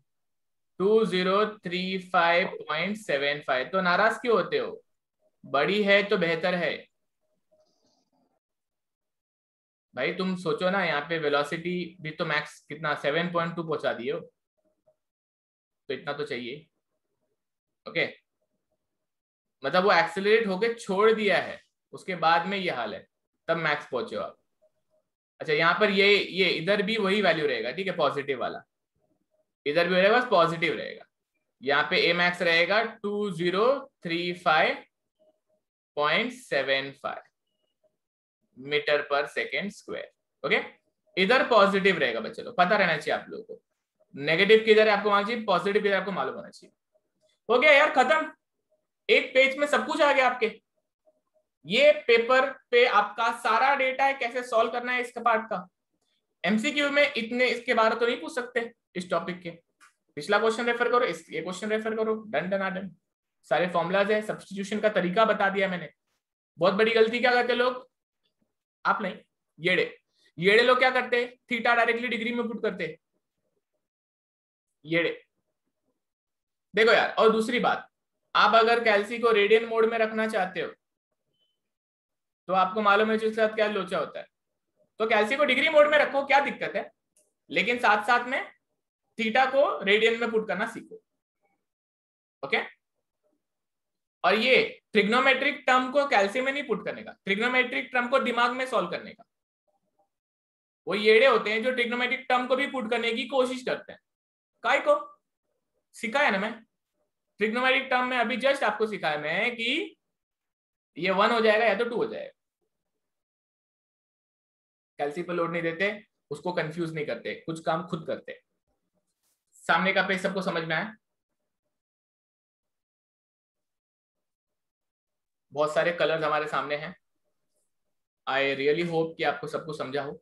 2035.75। तो नाराज क्यों होते हो? बड़ी है तो बेहतर है भाई। तुम सोचो ना, यहाँ पे वेलोसिटी भी तो मैक्स कितना 7.2 पहुंचा दिए हो, तो इतना तो चाहिए। ओके, मतलब वो एक्सेलरेट होके छोड़ दिया है, उसके बाद में ये हाल है, तब मैक्स पहुंचे हो आप। अच्छा, यहाँ पर ये इधर भी वही वैल्यू रहेगा, ठीक है, पॉजिटिव वाला इधर भी रहेगा, बस पॉजिटिव रहेगा। यहाँ पे ए मैक्स रहेगा 2035.75 मीटर पर सेकेंड स्क्वायर। ओके, इधर पॉजिटिव रहेगा बच्चे लोग, पता रहना चाहिए आप लोगों को। नेगेटिव किधर है आपको मालूम चाहिए, पॉजिटिव किधर आपको मालूम होना चाहिए। हो गया यार, खत्म। एक पेज में सब कुछ आ गया आपके। ये पेपर पे आपका सारा डेटा है, कैसे सॉल्व करना है इसका पार्ट का। एमसीक्यू में इतने इसके बारे तो नहीं पूछ सकते इस टॉपिक के। पिछला क्वेश्चन रेफर करो, ये क्वेश्चन रेफर करो, डन डन डन। सारे फॉर्मूलाज है, सब्स्टिट्यूशन का तरीका बता दिया मैंने। बहुत बड़ी गलती क्या करते लोग, आप नहीं, येड़े लोग क्या करते, थीटा डायरेक्टली डिग्री में पुट करते, येड़े। देखो यार, और दूसरी बात, आप अगर कैल्सी को रेडियन मोड में रखना चाहते हो तो आपको मालूम है जिसके साथ क्या लोचा होता है, तो कैल्सी को डिग्री मोड में रखो, क्या दिक्कत है, लेकिन साथ साथ में थीटा को रेडियन में पुट करना सीखो। ओके, और ये ट्रिग्नोमेट्रिक टर्म को कैल्सी में नहीं पुट करने का, ट्रिग्नोमेट्रिक टर्म को दिमाग में सॉल्व करने का। वो येड़े होते हैं जो ट्रिग्नोमेट्रिक टर्म को भी पुट करने की कोशिश करते हैं। काय को सिखाया ना मैं, ट्रिग्नोमेट्रिक टर्म में अभी जस्ट आपको सिखाया मैं कि ये 1 हो जाएगा या तो 2 हो जाएगा। कैल्सी पर लोड नहीं देते, उसको कंफ्यूज नहीं करते, कुछ काम खुद करते। सामने का पेज सबको समझ में आया? बहुत सारे कलर्स हमारे सामने हैं। आई रियली होप कि आपको सब कुछ समझा हो।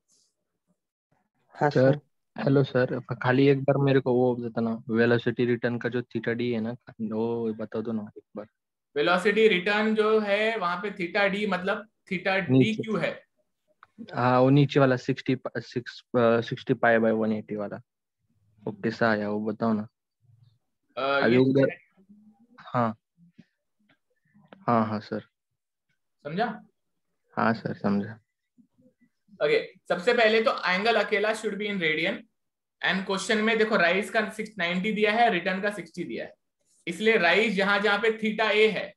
हाँ सर सर। हेलो सर, खाली एक बार मेरे को वो बताना, वेलोसिटी रिटर्न का जो थीटा डी है ना, वो बता दो ना एक बार। वेलोसिटी रिटर्न जो है वहां पे थीटा डी मतलब थीटा डी नीचे, क्यू है। हाँ वो नीचे वाला 60 पाई बाय 180 वाला, वो कैसा आया वो बताओ ना। अभी ये उधर, हाँ हाँ हाँ सर। समझा? हाँ सर समझा। ओके, सबसे पहले तो एंगल अकेला should be in radian. And question में देखो राइज का 90 दिया है, रिटर्न का 60 दिया है, इसलिए राइज जहां जहां पे थीटा ए है,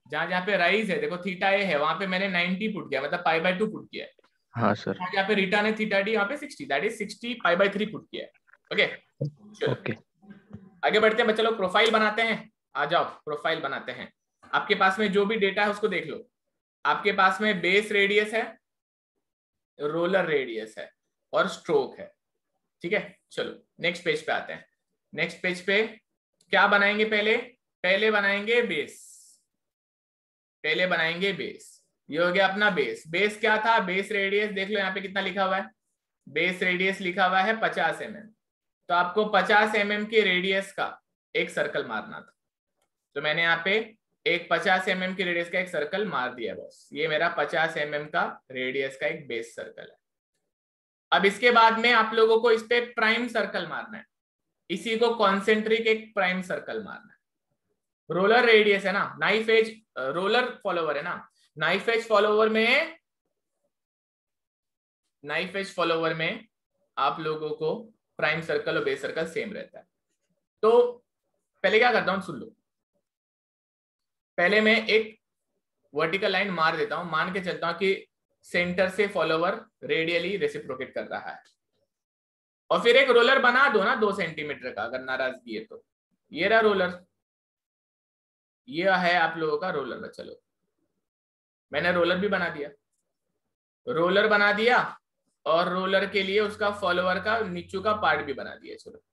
जहां जहां पे राइज है देखो थीटा ए है, वहां पे मैंने 90 पुट किया, मतलब पाई बाय 2 पुट किया है। हाँ सर। जहां पे रिटर्न है थीटा डी, वहां पे 60, that is 60 pi by 3 put किया है। ओके, चलो ओके आगे बढ़ते हैं बच्चे लोग, प्रोफाइल बनाते हैं। आ जाओ प्रोफाइल बनाते हैं। आपके पास में जो भी डेटा है उसको देख लो। आपके पास में बेस रेडियस है, रोलर रेडियस है और स्ट्रोक है, ठीक है। चलो नेक्स्ट पेज पे आते हैं। नेक्स्ट पेज पे क्या बनाएंगे, पहले बनाएंगे बेस, पहले बनाएंगे बेस। ये हो गया अपना बेस। बेस क्या था, बेस रेडियस देख लो यहाँ पे कितना लिखा हुआ है, बेस रेडियस लिखा हुआ है 50 mm। तो आपको 50 mm के रेडियस का एक सर्कल मारना था, तो मैंने यहाँ पे एक 50 mm की रेडियस का एक सर्कल मार दिया बॉस। ये मेरा 50 mm का रेडियस का एक बेस सर्कल है। अब इसके बाद में आप लोगों को इस पे प्राइम सर्कल मारना है, इसी को कॉन्सेंट्रिक एक प्राइम सर्कल मारना है। रोलर रेडियस है ना, नाइफ एज रोलर फॉलोवर है ना, नाइफ एज फॉलोवर में आप लोगों को प्राइम सर्कल और बेस सर्कल सेम रहता है। तो पहले क्या करता हूं सुन लो, पहले मैं एक वर्टिकल लाइन मार देता हूं, मान के चलता हूं कि सेंटर से फॉलोवर रेडियली रेसिप्रोकेट कर रहा है, और फिर एक रोलर बना दो ना 2 सेंटीमीटर का, अगर नाराजगी है तो। ये रहा रोलर, ये है आप लोगों का रोलर। चलो मैंने रोलर भी बना दिया, रोलर बना दिया, और रोलर के लिए उसका फॉलोवर का नीचे का पार्ट भी बना दिया। चलो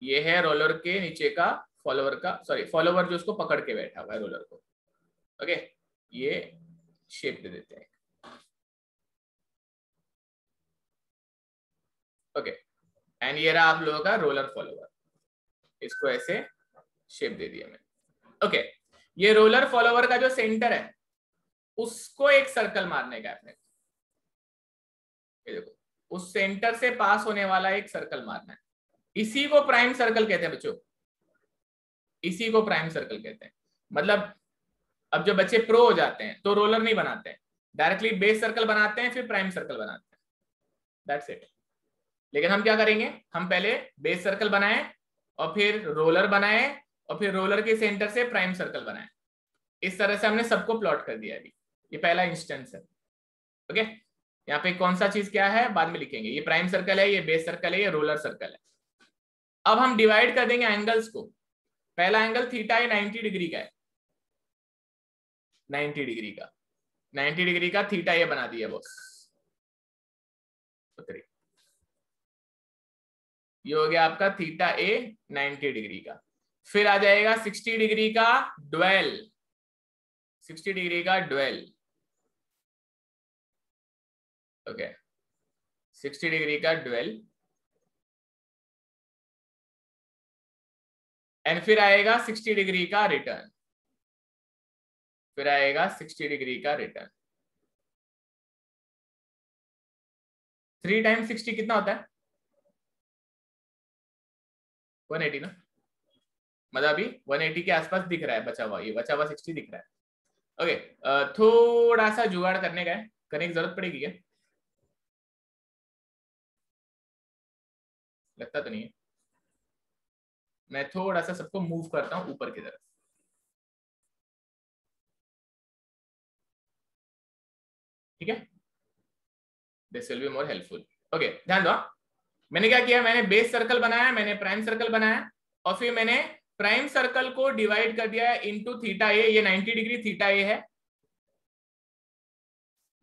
ये है रोलर के नीचे का फॉलोवर का, सॉरी फॉलोवर जो उसको पकड़ के बैठा हुआ है रोलर को। ओके, ये शेप दे देते हैं। ओके, एंड ये रहा आप लोगों का रोलर फॉलोवर, इसको ऐसे शेप दे दिया मैंने। ओके, ये रोलर फॉलोवर का जो सेंटर है उसको एक सर्कल मारने का अपने, ये देखो उस सेंटर से पास होने वाला एक सर्कल मारना है। इसी को प्राइम सर्कल कहते हैं बच्चों, इसी को प्राइम सर्कल कहते हैं। मतलब अब जो बच्चे प्रो हो जाते हैं तो रोलर नहीं बनाते हैं, डायरेक्टली बेस सर्कल बनाते हैं फिर प्राइम सर्कल बनाते हैं, दैट्स इट। लेकिन हम क्या करेंगे, हम पहले बेस सर्कल बनाएं और फिर रोलर बनाएं और फिर रोलर के सेंटर से प्राइम सर्कल बनाएं। इस तरह से हमने सबको प्लॉट कर दिया अभी, ये पहला इंस्टेंस है। ओके, यहाँ पे कौन सा चीज क्या है बाद में लिखेंगे, ये प्राइम सर्कल है, ये बेस सर्कल है, ये रोलर सर्कल है। अब हम डिवाइड कर देंगे एंगल्स को। पहला एंगल थीटा है 90 डिग्री का है, 90 डिग्री का, 90 डिग्री का थीटा ये बना दिया बॉस। ये हो गया आपका थीटा ए 90 डिग्री का। फिर आ जाएगा 60 डिग्री का ड्वेल, 60 डिग्री का ड्वेल। ओके, 60 डिग्री का ड्वेल। एंड फिर आएगा 60 डिग्री का रिटर्न, फिर आएगा 60 डिग्री का रिटर्न। 3 टाइम्स 60 कितना होता है, 180 ना। मतलब अभी 180 के आसपास दिख रहा है बचा हुआ, ये बचा हुआ 60 दिख रहा है। ओके, थोड़ा सा जुगाड़ करने का है, करने की जरूरत पड़ेगी क्या, लगता तो नहीं है। मैं थोड़ा सा सबको मूव करता हूं ऊपर की तरफ, ठीक है, this will be more helpful. Okay, ध्यान दो, मैंने क्या किया, मैंने बेस सर्कल बनाया, मैंने प्राइम सर्कल बनाया और फिर मैंने प्राइम सर्कल को डिवाइड कर दिया इनटू थीटा ए। ये 90 डिग्री थीटा ए है,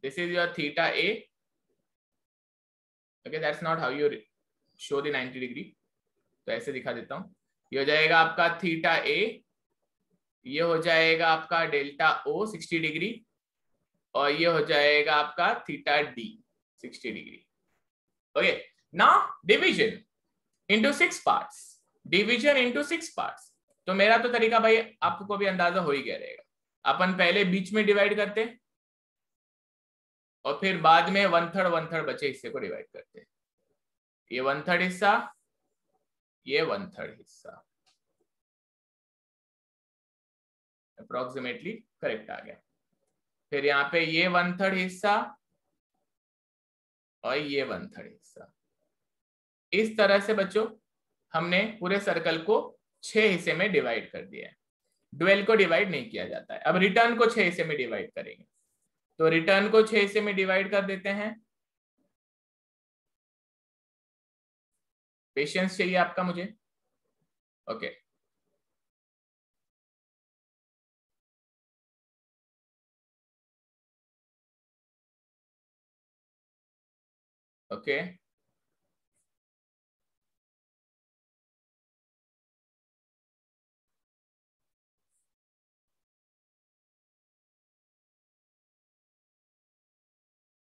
this is your theta A. Okay, that's not how you show the 90 degree, तो ऐसे दिखा देता हूं। ये हो जाएगा आपका थीटा ए, ये हो जाएगा आपका डेल्टा ओ 60 डिग्री, और ये हो जाएगा आपका theta D 60 degree. Okay, now division into 6 parts, division into 6 parts. तो मेरा तो तरीका भाई आपको भी अंदाजा हो ही गया रहेगा, अपन पहले बीच में डिवाइड करते हैं और फिर बाद में 1/3 बचे हिस्से को डिवाइड करते हैं। ये 1/3 हिस्सा, ये 1/3 हिस्सा, अप्रोक्सीमेटली करेक्ट आ गया। फिर यहाँ पे ये 1/3 हिस्सा और ये 1/3 हिस्सा। इस तरह से बच्चों हमने पूरे सर्कल को 6 हिस्से में डिवाइड कर दिया है। ड्वेल को डिवाइड नहीं किया जाता है। अब रिटर्न को 6 हिस्से में डिवाइड करेंगे, तो रिटर्न को 6 हिस्से में डिवाइड कर देते हैं। पेशेंस चाहिए आपका मुझे। ओके, ओके,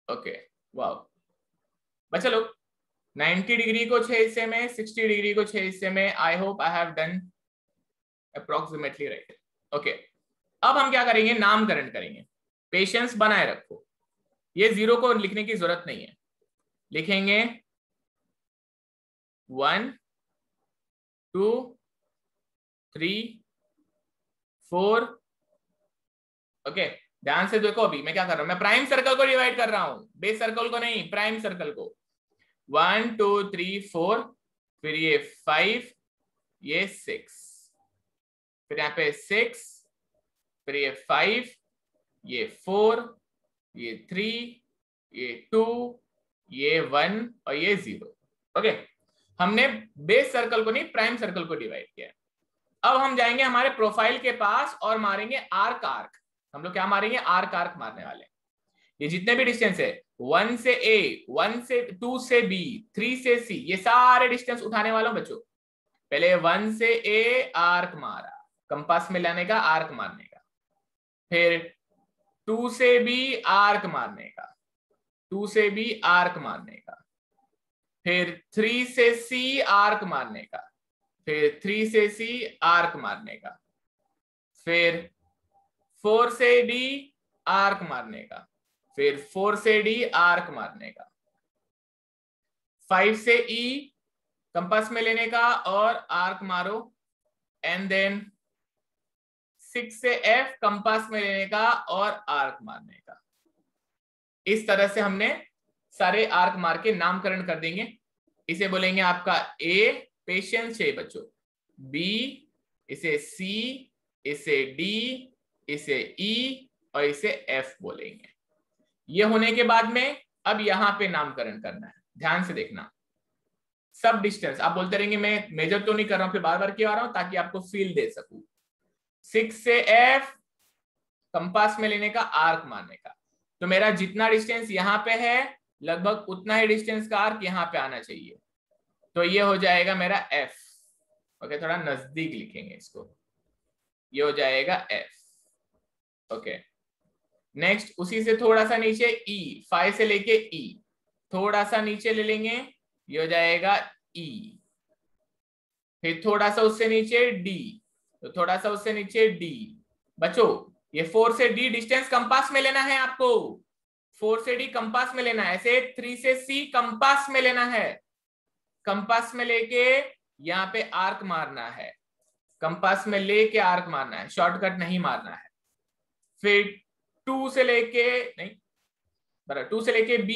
ओके, वाओ बच्चा लोग, 90 डिग्री को 6 हिस्से में, 60 डिग्री को 6 हिस्से में। I hope I have done approximately right. Okay, अब हम क्या करेंगे, नामकरण करेंगे। पेशेंस बनाए रखो, ये 0 को लिखने की जरूरत नहीं है, लिखेंगे 1 2 3 4। ओके, ध्यान से देखो, अभी मैं क्या कर रहा हूं, मैं प्राइम सर्कल को डिवाइड कर रहा हूं, बेस सर्कल को नहीं, प्राइम सर्कल को। 1 2 3 4, फिर ये 5, ये 6, फिर यहाँ पे 6, फिर ये 5, ये 4, ये 3, ये 2, ये 1 और ये 0। ओके, हमने बेस सर्कल को नहीं, प्राइम सर्कल को डिवाइड किया। अब हम जाएंगे हमारे प्रोफाइल के पास और मारेंगे आर्क। आर्क हम लोग क्या मारेंगे, आर्क। आर्क मारने वाले। ये जितने भी डिस्टेंस है, 1 से ए, 1 से 2 से बी, 3 से सी, ये सारे डिस्टेंस उठाने वालों बच्चों। पहले 1 से ए आर्क मारा, कंपास में लाने का, आर्क मारने का। फिर 2 से बी आर्क मारने का, 2 से बी आर्क मारने का। फिर 3 से सी आर्क मारने का, फिर 3 से सी आर्क मारने का। फिर 4 से डी आर्क मारने का, फिर 4 से डी आर्क मारने का। 5 से ई कंपास में लेने का और आर्क मारो, एंड देन 6 से F कंपास में लेने का और आर्क मारने का। इस तरह से हमने सारे आर्क मार के नामकरण कर देंगे। इसे बोलेंगे आपका A, पेशेंस चाहिए बच्चों, B, इसे C, इसे D, इसे E और इसे F बोलेंगे। ये होने के बाद में अब यहां पे नामकरण करना है, ध्यान से देखना। सब डिस्टेंस आप बोलते रहेंगे, मैं मेजर तो नहीं कर रहा हूं, फिर बार बार क्यों आ रहा हूं, ताकि आपको फील दे सकूं। 6 से F कंपास में लेने का, आर्क मारने का। तो मेरा जितना डिस्टेंस यहां पे है लगभग उतना ही डिस्टेंस का आर्क यहां पे आना चाहिए। तो ये हो जाएगा मेरा F। ओके, थोड़ा नजदीक लिखेंगे इसको, ये हो जाएगा F। ओके, नेक्स्ट उसी से थोड़ा सा नीचे E, 5 से लेके E, थोड़ा सा नीचे ले लेंगे, ये हो जाएगा E। फिर थोड़ा सा उससे नीचे D, तो थोड़ा सा उससे नीचे D। बच्चों ये 4 से D डिस्टेंस कंपास में लेना है आपको, 4 से D कंपास में लेना है। ऐसे 3 से C कंपास में लेना है, कंपास में लेके यहाँ पे आर्क मारना है, कंपास में लेके आर्क मारना है, शॉर्टकट नहीं मारना है। फिर 2 से लेके नहीं, बराबर 2 से लेके B,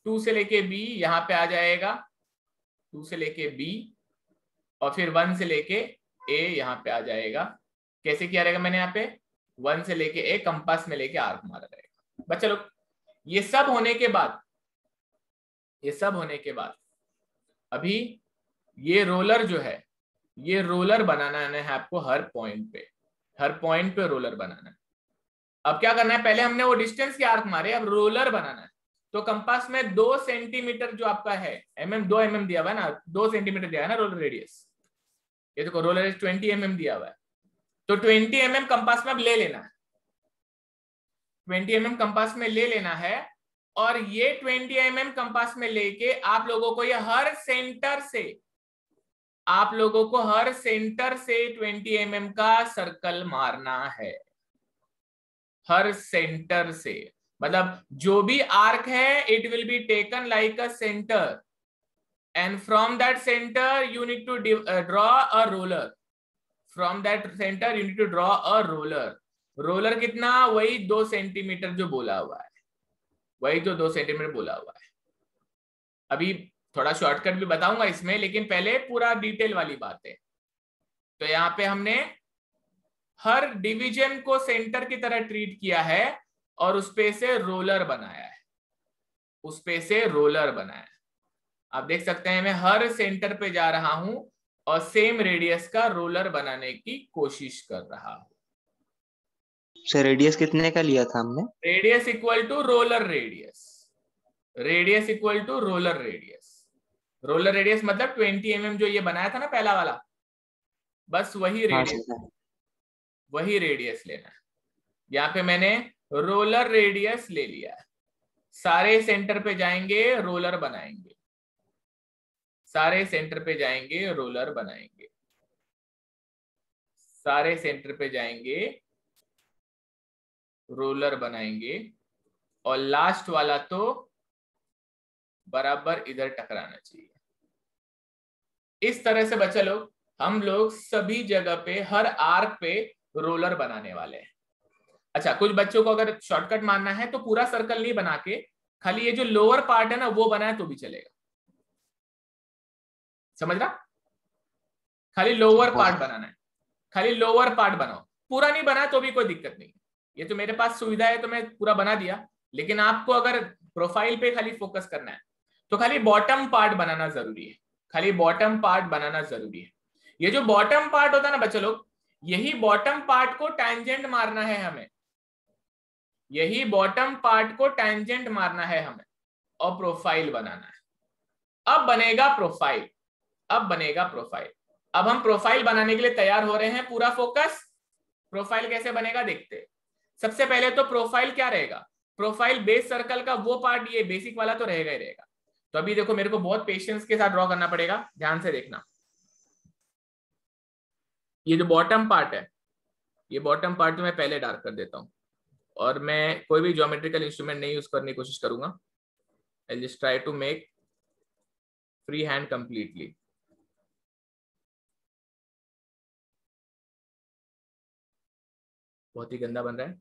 2 से लेके B यहाँ पे आ जाएगा, 2 से लेके B, और फिर 1 से लेके A यहाँ पे आ जाएगा। कैसे किया रहेगा मैंने यहाँ पे, 1 से लेके A कंपास में लेके आर्क मारा रहेगा। बच्चा लोग ये सब होने के बाद, ये सब होने के बाद अभी ये रोलर जो है, ये रोलर बनाना है आपको हर पॉइंट पे, हर पॉइंट पे रोलर बनाना है। अब क्या करना है, पहले हमने वो डिस्टेंस के आर्क मारे, अब रोलर बनाना है। तो कंपास में 2 सेंटीमीटर जो आपका है, दो mm दिया हुआ है ना, 2 सेंटीमीटर दिया है ना रोलर रेडियस, ये देखो रोलर रेडियस 20 mm दिया हुआ है। तो 20 mm कंपास में अब ले लेना है, 20 mm कंपास में ले लेना है। और ये 20 mm कंपास में लेके आप लोगों को ये हर सेंटर से, आप लोगों को हर सेंटर से 20 mm का सर्कल मारना है, हर सेंटर से। मतलब जो भी आर्क है it will be taken like a centre, and from that centre you need to draw a roller, from that centre you need to draw a roller. Roller कितना, वही 2 सेंटीमीटर जो बोला हुआ है, वही तो 2 सेंटीमीटर बोला हुआ है। अभी थोड़ा शॉर्टकट भी बताऊंगा इसमें, लेकिन पहले पूरा डिटेल वाली बात है। तो यहाँ पे हमने हर डिवीजन को सेंटर की तरह ट्रीट किया है और उस पे से रोलर बनाया है, उस पे से रोलर बनाया है। आप देख सकते हैं मैं हर सेंटर पे जा रहा हूं और सेम रेडियस का रोलर बनाने की कोशिश कर रहा हूं। सर रेडियस कितने का लिया था हमने? Radius equal to roller radius, radius equal to roller radius. Roller radius मतलब 20 mm जो ये बनाया था ना पहला वाला, बस वही रेडियस, वही रेडियस लेना है। यहाँ पे मैंने रोलर रेडियस ले लिया है। सारे सेंटर पे जाएंगे रोलर बनाएंगे, सारे सेंटर पे जाएंगे रोलर बनाएंगे, सारे सेंटर पे जाएंगे रोलर बनाएंगे, और लास्ट वाला तो बराबर इधर टकराना चाहिए। इस तरह से बच्चा लोग हम लोग सभी जगह पे हर आर्क पे रोलर बनाने वाले हैं। अच्छा, कुछ बच्चों को अगर शॉर्टकट मानना है तो पूरा सर्कल नहीं बना के खाली ये जो लोअर पार्ट है ना वो बनाए तो भी चलेगा, समझ रहा? खाली लोअर पार्ट बनाना है, खाली लोअर पार्ट बनाओ, पूरा नहीं बना तो भी कोई दिक्कत नहीं। ये तो मेरे पास सुविधा है तो मैं पूरा बना दिया, लेकिन आपको अगर प्रोफाइल पे खाली फोकस करना है तो खाली बॉटम पार्ट बनाना जरूरी है, खाली बॉटम पार्ट बनाना जरूरी है। ये जो बॉटम पार्ट होता है ना बच्चे लोग, यही बॉटम पार्ट को टैंजेंट मारना है हमें, यही बॉटम पार्ट को टैंजेंट मारना है हमें और प्रोफाइल बनाना है। अब बनेगा प्रोफाइल, अब बनेगा प्रोफाइल। अब हम प्रोफाइल बनाने के लिए तैयार हो रहे हैं, पूरा फोकस। प्रोफाइल कैसे बनेगा देखते हैं। सबसे पहले तो प्रोफाइल क्या रहेगा, प्रोफाइल बेस सर्कल का वो पार्ट, ये बेसिक वाला तो रहेगा ही रहेगा। तो अभी देखो मेरे को बहुत पेशेंस के साथ ड्रॉ करना पड़ेगा, ध्यान से देखना। ये जो बॉटम पार्ट है, ये बॉटम पार्ट मैं पहले डार्क कर देता हूं, और मैं कोई भी ज्योमेट्रिकल इंस्ट्रूमेंट नहीं यूज करने की कोशिश करूंगा। I just try to make free hand completely. बहुत ही गंदा बन रहा है।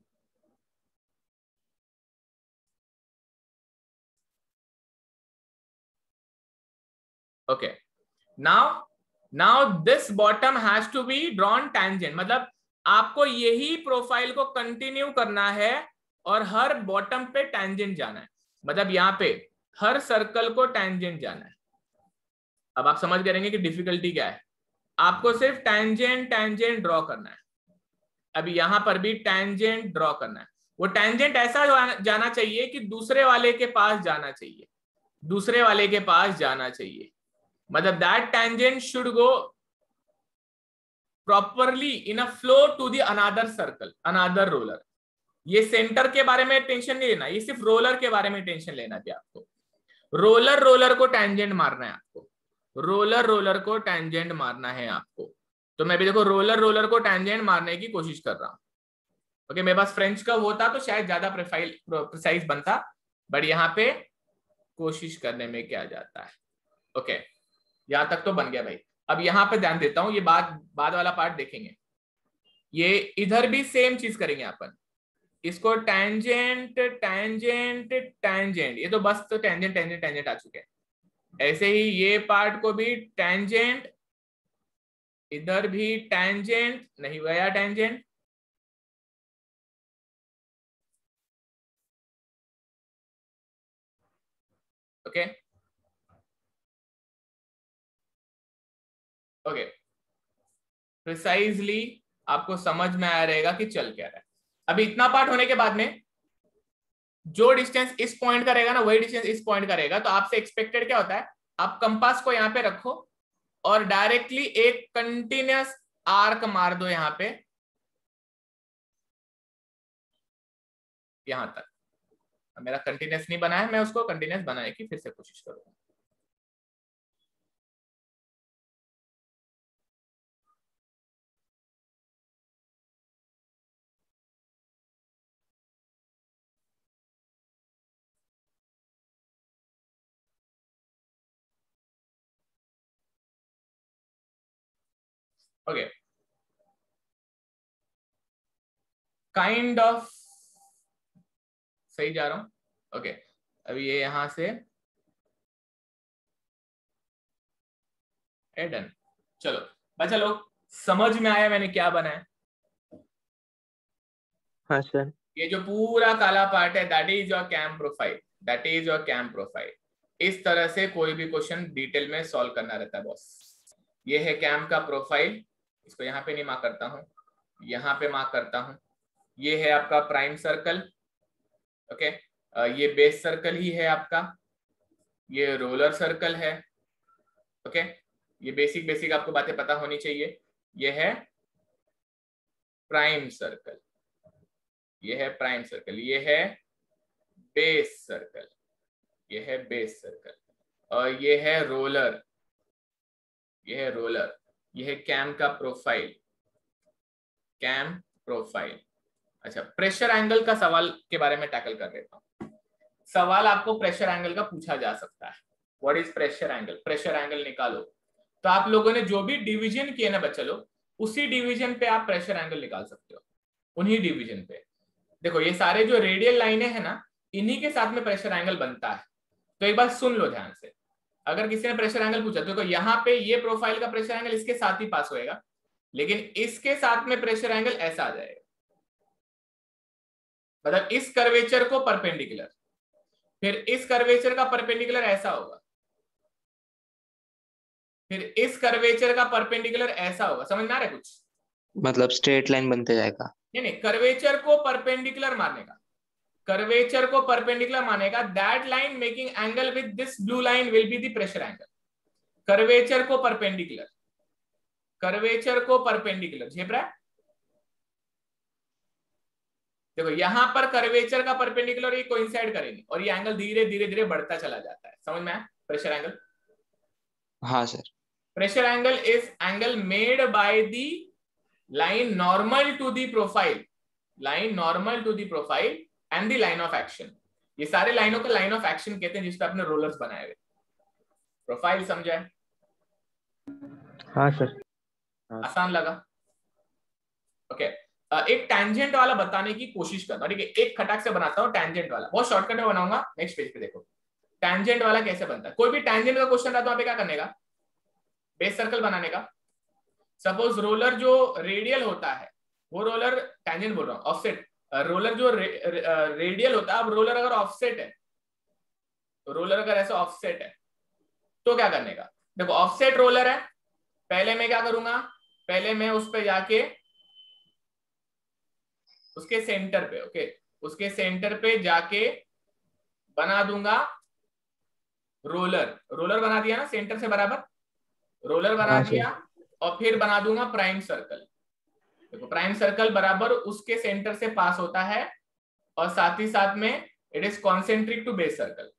Okay, now this bottom has to be drawn tangent, मतलब आपको यही प्रोफाइल को कंटिन्यू करना है और हर बॉटम पे टेंजेंट जाना है, मतलब यहाँ पे हर सर्कल को टेंजेंट जाना है। अब आप समझ करेंगे कि डिफिकल्टी क्या है। आपको सिर्फ टेंजेंट टेंजेंट ड्रॉ करना है। अभी यहां पर भी टेंजेंट ड्रॉ करना है। वो टेंजेंट ऐसा जाना चाहिए कि दूसरे वाले के पास जाना चाहिए, दूसरे वाले के पास जाना चाहिए, मतलब that tangent should go properly in a flow to the another circle, another roller. ये सेंटर के बारे में टेंशन नहीं लेना, ये सिर्फ रोलर के बारे में टेंशन लेना थी आपको। रोलर रोलर को टेंजेंट मारना है आपको, रोलर रोलर को टेंजेंट मारना है आपको। तो मैं भी देखो रोलर रोलर को टेंजेंट मारने की कोशिश कर रहा हूं। ओके, मेरे पास फ्रेंच का होता तो शायद ज्यादा प्रिसाइज बनता, बट यहाँ पे कोशिश करने में क्या जाता है। ओके, यहां तक तो बन गया भाई। अब यहां पे ध्यान देता हूं, ये बाद वाला पार्ट देखेंगे। ये इधर भी सेम चीज करेंगे अपन, इसको टेंजेंट टेंजेंट टेंजेंट, ये तो बस तो टेंजेंट टेंजेंट टेंजेंट आ चुके हैं। ऐसे ही ये पार्ट को भी टेंजेंट, इधर भी टेंजेंट, नहीं गया टेंजेंट, ओके ओके, प्रिसाइजली आपको समझ में आया रहेगा कि चल क्या रहा है। अभी इतना पार्ट होने के बाद में जो डिस्टेंस इस पॉइंट का रहेगा ना, वही डिस्टेंस इस पॉइंट का रहेगा। तो आपसे एक्सपेक्टेड क्या होता है, आप कंपास को यहां पे रखो और डायरेक्टली एक कंटिन्यूअस आर्क मार दो यहां पे, यहां तक। मेरा कंटिन्यूअस नहीं बना है, मैं उसको कंटिन्यूअस बनाने की फिर से कोशिश करूंगा। ओके, काइंड ऑफ सही जा रहा हूं। ओके, अभी ये यहां से डन। चलो बच्चा लोग, समझ में आया मैंने क्या बनाया? हाँ सर। ये जो पूरा काला पार्ट है that is your cam profile, that is your cam profile. इस तरह से कोई भी क्वेश्चन डिटेल में सॉल्व करना रहता है बॉस। ये है कैम का प्रोफाइल, इसको यहाँ पे नहीं मार्क करता हूँ, यहाँ पे मार्क करता हूँ। ये है आपका प्राइम सर्कल, ओके, ये बेस सर्कल ही है आपका, ये रोलर सर्कल है, ओके। ये बेसिक बेसिक आपको बातें पता होनी चाहिए। ये है प्राइम सर्कल, ये है प्राइम सर्कल, ये है बेस सर्कल, ये है बेस सर्कल, और ये है रोलर, ये है रोलर, ये है कैम का प्रोफाइल, कैम प्रोफाइल। अच्छा, प्रेशर एंगल का सवाल के बारे में टैकल कर लेता हूं। सवाल आपको प्रेशर एंगल का पूछा जा सकता है। What is pressure angle? Pressure angle निकालो। तो आप लोगों ने जो भी डिवीजन किए ना बच्चा लोग, उसी डिवीजन पे आप प्रेशर एंगल निकाल सकते हो, उन्हीं डिवीजन पे। देखो ये सारे जो रेडियल लाइनें हैं ना, इन्हीं के साथ में प्रेशर एंगल बनता है। तो एक बात सुन लो ध्यान से, अगर किसी ने प्रेशर एंगल पूछा तो देखो यहाँ पे ये प्रोफाइल का प्रेशर एंगल इसके साथ ही पास होएगा, लेकिन इसके साथ में प्रेशर एंगल ऐसा आ जाएगा, मतलब इस कर्वेचर को परपेंडिकुलर, फिर इस कर्वेचर का परपेंडिकुलर ऐसा होगा, फिर इस कर्वेचर का परपेंडिकुलर ऐसा होगा। समझ में आ रहा है कुछ? मतलब स्ट्रेट लाइन बनते जाएगा। नहीं, कर्वेचर को परपेंडिकुलर मारने का, कर्वेचर को परपेंडिकुलर मानेगा, that line making angle with this blue line will be the pressure angle. Curvature को परपेंडिकुलर, कर्वेचर को परपेंडिकुलर झेप रहा है। देखो यहां पर कर्वेचर का परपेंडिकुलर ये कोइंसाइड करेंगे और ये एंगल धीरे धीरे धीरे बढ़ता चला जाता है। समझ में आया? प्रेशर एंगल, हाँ sir. Pressure angle is angle made by the line normal to the profile, line normal to the profile and the line of action. ये सारे लाइनों को लाइन ऑफ एक्शन कहते हैं जिस पे आपने रोलर्स बनाए हुए। प्रोफाइल समझा है? हाँ सर। आसान लगा? ओके, एक टैंजेंट वाला बताने की कोशिश करता हूँ, ठीक है। एक खटाक से बनाता हूँ टैंजेंट वाला, बहुत शॉर्टकट में बनाऊंगा। नेक्स्ट पेज पे देखो टैंजेंट वाला कैसे बनता है। कोई भी टैंजेंट का क्वेश्चन रहा तो वहां पे क्या करने का, बेस सर्कल बनाने का। सपोज रोलर जो रेडियल होता है, वो रोलर, टैंजेंट बोल रहा हूँ, ऑफसेट। रोलर जो रेडियल होता है, अब रोलर अगर ऑफसेट है, तो रोलर अगर ऐसा ऑफसेट है तो क्या करने का। देखो ऑफसेट रोलर है, पहले मैं क्या करूंगा, पहले मैं उस पे जाके उसके सेंटर पे, ओके, उसके सेंटर पे जाके बना दूंगा रोलर। रोलर बना दिया ना सेंटर से बराबर, रोलर बना हाँ दिया। सर। और फिर बना दूंगा प्राइम सर्कल। देखो प्राइम सर्कल बराबर उसके सेंटर से पास होता है, और साथ ही साथ में it is concentric to base circle,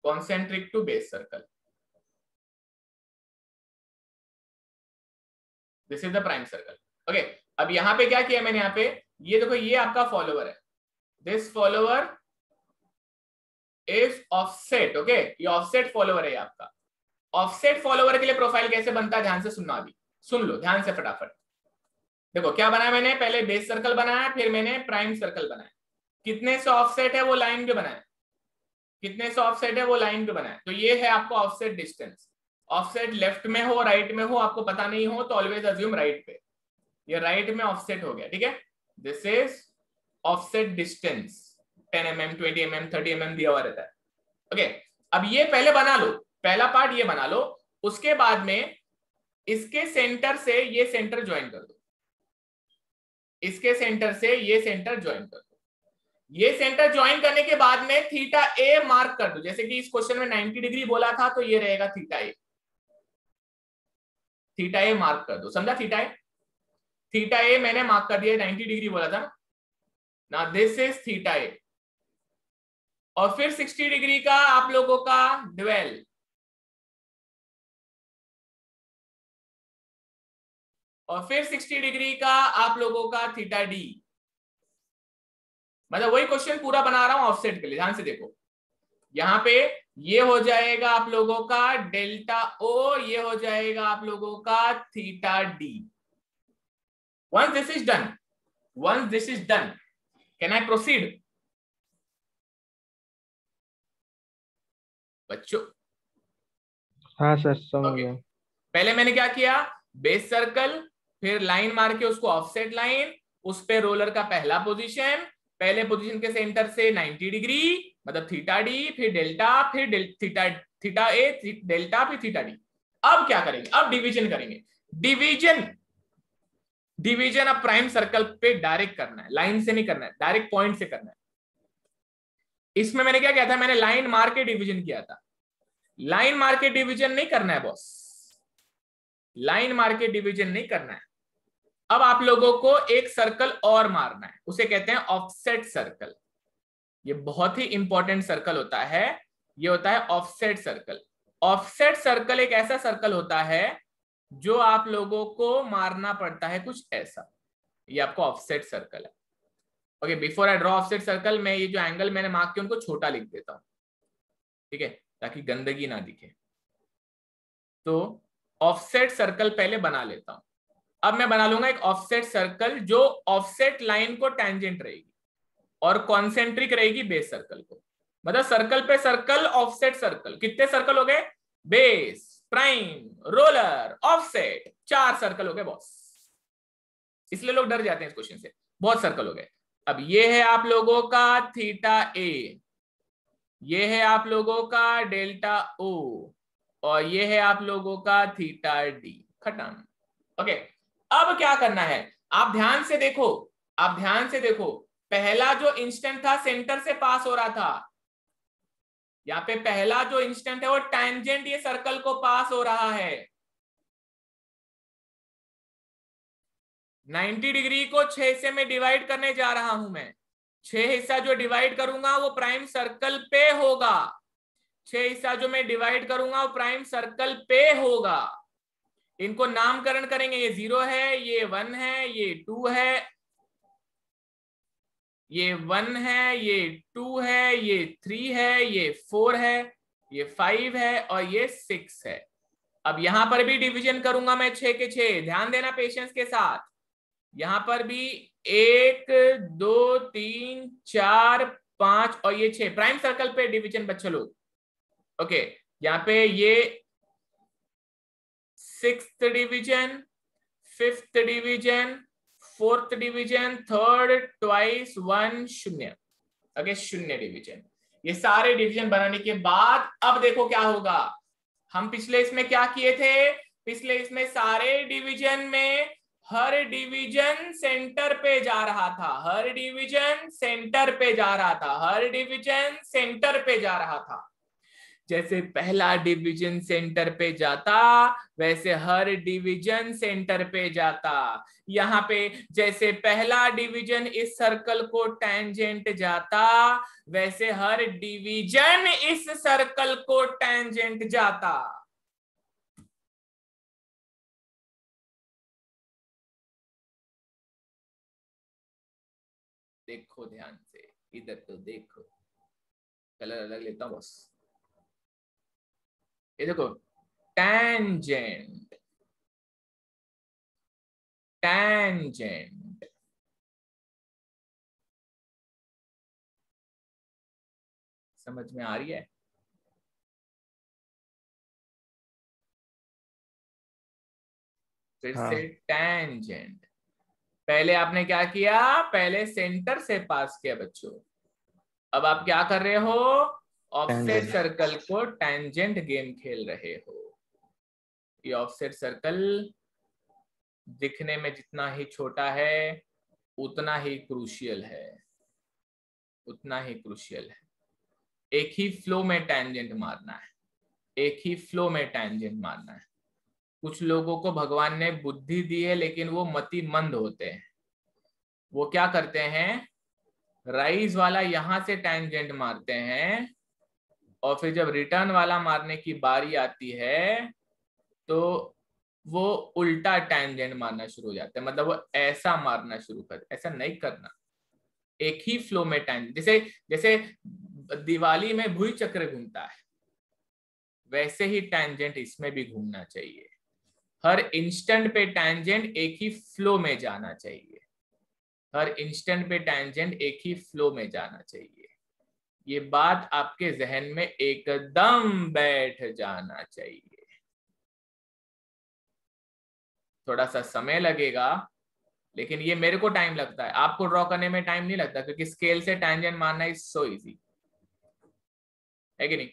concentric to base circle. This is the prime circle, okay. अब यहां पे क्या किया मैंने, यहाँ पे ये देखो, ये आपका फॉलोवर है, this follower is offset, okay. ये ऑफसेट फॉलोवर है आपका। ऑफसेट फॉलोवर के लिए प्रोफाइल कैसे बनता है, ध्यान से सुनना, अभी सुन लो ध्यान से फटाफट। देखो क्या बनाया मैंने, पहले बेस सर्कल बनाया, फिर मैंने प्राइम सर्कल बनाया। कितने से ऑफसेट है वो लाइन पे बनाया, कितने से ऑफसेट है वो लाइन पे बनाया। तो ये है आपको ऑफसेट डिस्टेंस। ऑफसेट लेफ्ट में हो राइट में हो आपको पता नहीं हो तो ऑलवेज अज्यूम राइट पे, ये राइट में ऑफसेट हो गया, ठीक है। This is offset distance 10 mm 20 mm 30 mm दिया हुआ रहता है, ओके। अब ये पहले बना लो, पहला पार्ट ये बना लो। उसके बाद में इसके सेंटर से ये सेंटर ज्वाइन कर दो, इसके सेंटर से ये सेंटर ज्वाइन कर दो। ये सेंटर ज्वाइन करने के बाद में थीटा ए मार्क कर दो। जैसे कि इस क्वेश्चन में 90 डिग्री बोला था, तो ये रहेगा थीटा ए। थीटा ए मार्क कर दो, समझा। थीटा ए, थीटा ए मैंने मार्क कर दिया, 90 डिग्री बोला था ना, दिस इज थीटा ए। और फिर 60 डिग्री का आप लोगों का ड्वेल, और फिर 60 डिग्री का आप लोगों का थीटा डी। मतलब वही क्वेश्चन पूरा बना रहा हूं ऑफसेट के लिए, ध्यान से देखो। यहां पे ये हो जाएगा आप लोगों का डेल्टा ओ, ये हो जाएगा आप लोगों का theta D. Once this is done, once this is done, can I proceed बच्चों? हाँ सर समझ okay. गया। पहले मैंने क्या किया, बेस सर्कल, फिर लाइन मार के उसको ऑफसेट लाइन, उस पे रोलर का पहला पोजीशन, पहले पोजीशन के सेंटर से 90 डिग्री मतलब थीटा डी, फिर डेल्टा, फिर थीटा, थीटा ए, डेल्टा, फिर थीटा डी। अब क्या करेंगे, अब डिवीजन करेंगे। डिवीजन, डिवीजन अब प्राइम सर्कल पे डायरेक्ट करना है, लाइन से नहीं करना है, डायरेक्ट पॉइंट से करना है। इसमें मैंने क्या किया था, मैंने लाइन मार के डिवीजन किया था। लाइन मार के डिवीजन नहीं करना है बॉस, लाइन मार के डिवीजन नहीं करना है। अब आप लोगों को एक सर्कल और मारना है, उसे कहते हैं ऑफसेट सर्कल। ये बहुत ही इंपॉर्टेंट सर्कल होता है, ये होता है ऑफसेट सर्कल। ऑफसेट सर्कल एक ऐसा सर्कल होता है जो आप लोगों को मारना पड़ता है कुछ ऐसा। ये आपको ऑफसेट सर्कल है, okay. Before I draw offset circle, मैं ये जो एंगल मैंने मार्क किया उनको छोटा लिख देता हूं, ठीक है, ताकि गंदगी ना दिखे। तो ऑफसेट सर्कल पहले बना लेता हूं। अब मैं बना लूंगा एक ऑफसेट सर्कल जो ऑफसेट लाइन को टेंजेंट रहेगी और कॉन्सेंट्रिक रहेगी बेस सर्कल को। मतलब सर्कल पे सर्कल, ऑफसेट सर्कल। कितने सर्कल हो गए, base, prime, roller, offset, 4 circle हो गए बॉस। इसलिए लोग डर जाते हैं इस क्वेश्चन से, बहुत सर्कल हो गए। अब ये है आप लोगों का थीटा ए, ये है आप लोगों का डेल्टा ओ, और ये है आप लोगों का थीटा डी। खत्म, ओके। अब क्या करना है, आप ध्यान से देखो, आप ध्यान से देखो। पहला जो इंस्टेंट था सेंटर से पास हो रहा था, यहाँ पे पहला जो इंस्टेंट है वो टैंजेंट ये सर्कल को पास हो रहा है। 90 डिग्री को 6 से मैं डिवाइड करने जा रहा हूं। मैं 6 हिस्सा जो डिवाइड करूंगा वो प्राइम सर्कल पे होगा। 6 हिस्सा जो मैं डिवाइड करूंगा वो प्राइम सर्कल पे होगा। इनको नामकरण करेंगे, ये 0 है, ये 1 है, ये 2 है, ये 1 है, ये 2 है, ये 3 है, ये 4 है, ये 5 है, और ये 6 है। अब यहां पर भी डिवीजन करूंगा मैं 6 के 6, ध्यान देना पेशेंस के साथ। यहाँ पर भी 1 2 3 4 5 और ये 6 प्राइम सर्कल पे डिवीजन बच्चों लोग। ओके, यहाँ पे ये 6th division, 5th division, 4th division, 3rd twice 1 0। Okay, 0 division. ये सारे डिवीजन बनाने के बाद अब देखो क्या होगा। हम पिछले इसमें क्या किए थे, पिछले इसमें सारे डिवीजन में हर डिवीजन सेंटर पे जा रहा था, हर डिवीजन सेंटर पे जा रहा था, हर डिवीजन सेंटर पे जा रहा था। जैसे पहला डिवीजन सेंटर पे जाता वैसे हर डिवीजन सेंटर पे जाता। यहाँ पे जैसे पहला डिवीजन इस सर्कल को टेंजेंट जाता वैसे हर डिवीजन इस सर्कल को टेंजेंट जाता। देखो ध्यान से, इधर तो देखो, कलर अलग लेता हूं बस। ये देखो, टेंजेंट, टेंजेंट, समझ में आ रही है? फिर हाँ। से टेंजेंट। पहले आपने क्या किया, पहले सेंटर से पास किया बच्चों। अब आप क्या कर रहे हो, ऑफसेट Tangent. सर्कल को टेंजेंट गेम खेल रहे हो। ये ऑफसेट सर्कल दिखने में जितना ही छोटा है उतना ही क्रूशियल है, उतना ही क्रूशियल है। एक ही फ्लो में टेंजेंट मारना है, एक ही फ्लो में टेंजेंट मारना है। कुछ लोगों को भगवान ने बुद्धि दी है लेकिन वो मतिमंद होते हैं। वो क्या करते हैं, राइज वाला यहां से टेंजेंट मारते हैं और फिर जब रिटर्न वाला मारने की बारी आती है तो वो उल्टा टेंजेंट मारना शुरू हो जाता है। मतलब वो ऐसा मारना शुरू कर, ऐसा नहीं करना, एक ही फ्लो में टेंजेंट। जैसे जैसे दिवाली में भुई चक्र घूमता है वैसे ही टेंजेंट इसमें भी घूमना चाहिए। हर इंस्टेंट पे टेंजेंट एक ही फ्लो में जाना चाहिए, हर इंस्टेंट पे टेंजेंट एक ही फ्लो में जाना चाहिए। ये बात आपके जहन में एकदम बैठ जाना चाहिए। थोड़ा सा समय लगेगा लेकिन ये मेरे को टाइम लगता है, आपको ड्रॉ करने में टाइम नहीं लगता क्योंकि स्केल से टेंजेंट मारना इज सो इजी, है कि नहीं?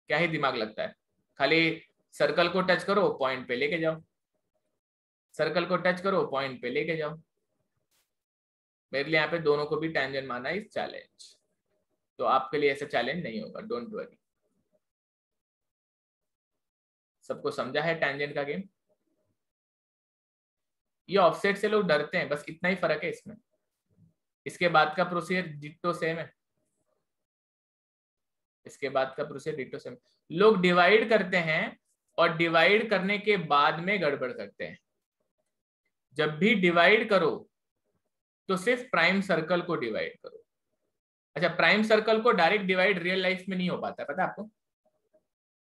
क्या ही दिमाग लगता है, खाली सर्कल को टच करो पॉइंट पे लेके जाओ, सर्कल को टच करो पॉइंट पे लेके जाओ। मेरे लिए यहाँ पे दोनों को भी टेंजेंट मारना इज चैलेंज, तो आपके लिए ऐसा चैलेंज नहीं होगा, डोंट वरी। सबको समझा है टेंजेंट का गेम? ये ऑफसेट से लोग डरते हैं, बस इतना ही फर्क है इसमें। इसके बाद का प्रोसीजर डिट्टो सेम है, इसके बाद का प्रोसीजर डिट्टो सेम। लोग डिवाइड करते हैं और डिवाइड करने के बाद में गड़बड़ करते हैं। जब भी डिवाइड करो तो सिर्फ प्राइम सर्कल को डिवाइड करो। अच्छा, प्राइम सर्कल को डायरेक्ट डिवाइड रियल लाइफ में नहीं हो पाता, पता है आपको?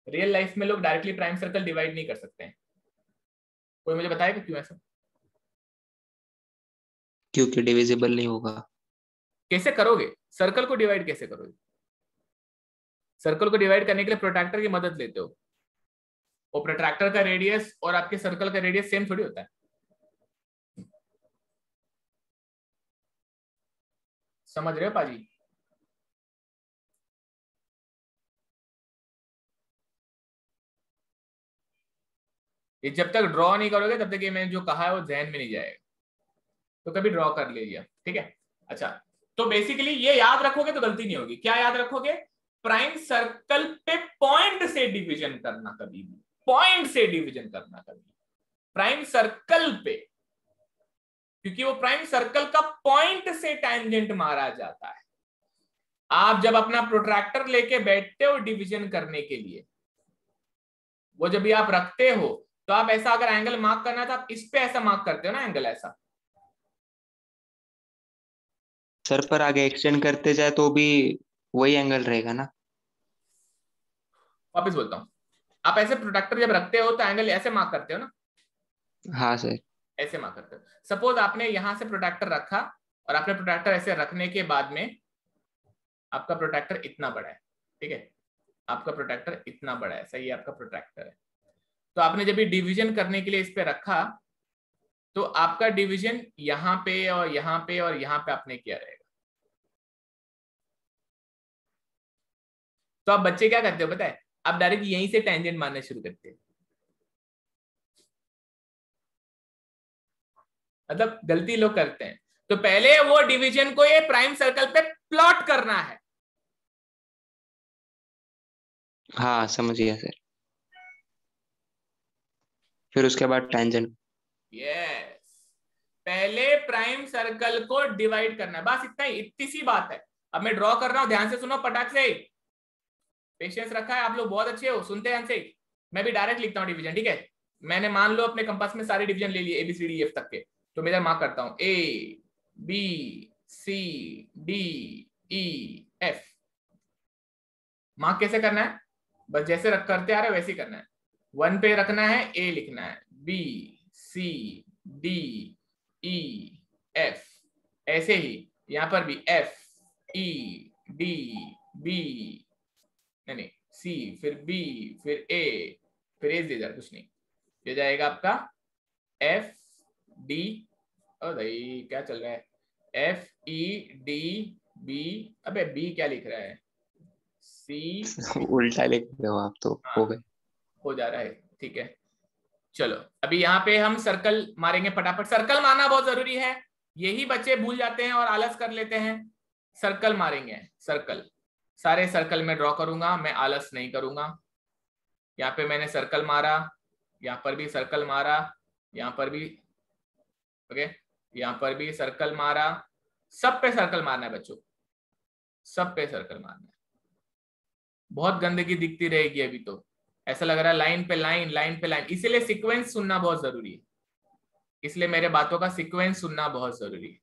रियल लाइफ में लोग डायरेक्टली प्राइम सर्कल डिवाइड नहीं कर सकते हैं। कोई मुझे बताएगा क्यों ऐसा? क्योंकि डिविजिबल नहीं होगा। कैसे करोगे सर्कल को डिवाइड, कैसे करोगे? सर्कल को डिवाइड करने के लिए प्रोट्रैक्टर की मदद लेते हो, और प्रोट्रैक्टर का रेडियस और आपके सर्कल का रेडियस सेम थोड़ी होता है। समझ रहे हो पाजी? ये जब तक ड्रॉ नहीं करोगे तब तक ये मैंने जो कहा है वो जहन में नहीं जाएगा, तो कभी ड्रॉ कर लीजिए, ठीक है? अच्छा, तो बेसिकली ये याद रखोगे तो गलती नहीं होगी। क्या याद रखोगे? प्राइम सर्कल पे पॉइंट से डिवीजन करना, कभी भी पॉइंट से डिवीजन करना, कभी प्राइम सर्कल पे, क्योंकि वो प्राइम सर्कल का पॉइंट से टेंजेंट मारा जाता है। आप जब अपना प्रोट्रैक्टर लेके बैठते हो डिवीजन करने के लिए, वो जब भी आप रखते हो तो आप ऐसा अगर एंगल मार्क करना था, आप इस पे ऐसा मार्क करते हो ना, एंगल ऐसा। सर पर आगे एक्सटेंड करते जाए तो भी वही एंगल रहेगा ना? वापस बोलता हूं, आप ऐसे प्रोट्रैक्टर जब रखते हो तो एंगल ऐसे मार्क करते हो ना। हाँ सर। ऐसे मार्क करते हो। सपोज आपने यहां से प्रोट्रैक्टर रखा और आपने प्रोट्रैक्टर ऐसे रखने के बाद में आपका प्रोट्रैक्टर इतना बड़ा है, ठीक है, आपका प्रोट्रैक्टर इतना बड़ा है, सही है, आपका प्रोट्रैक्टर है। तो आपने जब भी डिवीजन करने के लिए इस पे रखा तो आपका डिवीजन यहां पे और यहां पे और यहां पे आपने किया रहेगा। तो आप बच्चे क्या करते हो पता है, आप डायरेक्ट यहीं से टेंजेंट मारना शुरू करते हैं। मतलब गलती लोग करते हैं। तो पहले वो डिवीजन को ये प्राइम सर्कल पे प्लॉट करना है। हाँ समझ गया सर। फिर उसके बाद टेंजेंट। यस, पहले प्राइम सर्कल को डिवाइड करना है, बस इतना ही, इतनी सी बात है। अब मैं ड्रॉ कर रहा हूं, ध्यान से सुनो, पटाख से, पेशेंस रखा है, आप लोग बहुत अच्छे हो, सुनते हैं से। मैं भी डायरेक्ट लिखता हूं डिवीजन, ठीक है। मैंने मान लो अपने कंपास में सारे डिवीजन ले लिए ABCDEF तक के, तो मैं इधर मार्क करता हूं ABCDEF। मार्क कैसे करना है, बस जैसे रख करते आ रहे वैसे ही करना है। 1 पे रखना है, A लिखना है, BCDEF, ऐसे ही यहां पर भी FEDB, नहीं C, फिर B, फिर A, फिर A इधर कुछ नहीं, ये जाएगा आपका FD, ओ भाई क्या चल रहा है, FEDB, अबे B क्या लिख रहा है, C, उल्टा लिख रहे हो आप तो। हाँ, हो गए। हो जा रहा है, ठीक है। चलो अभी यहाँ पे हम सर्कल मारेंगे फटाफट। सर्कल मारना बहुत जरूरी है, यही बच्चे भूल जाते हैं और आलस कर लेते हैं। सर्कल मारेंगे, सर्कल, सारे सर्कल में ड्रॉ करूंगा, मैं आलस नहीं करूंगा। यहाँ पे मैंने सर्कल मारा, यहाँ पर भी सर्कल मारा, यहाँ पर भी, ओके, यहाँ पर भी सर्कल मारा, सब पे सर्कल मारना है बच्चों, सब पे सर्कल मारना है। बहुत गंदगी दिखती रहेगी अभी तो, ऐसा लग रहा है लाइन पे लाइन, लाइन पे लाइन, इसीलिए सीक्वेंस सुनना बहुत जरूरी है, इसलिए मेरे बातों का सीक्वेंस सुनना बहुत जरूरी है।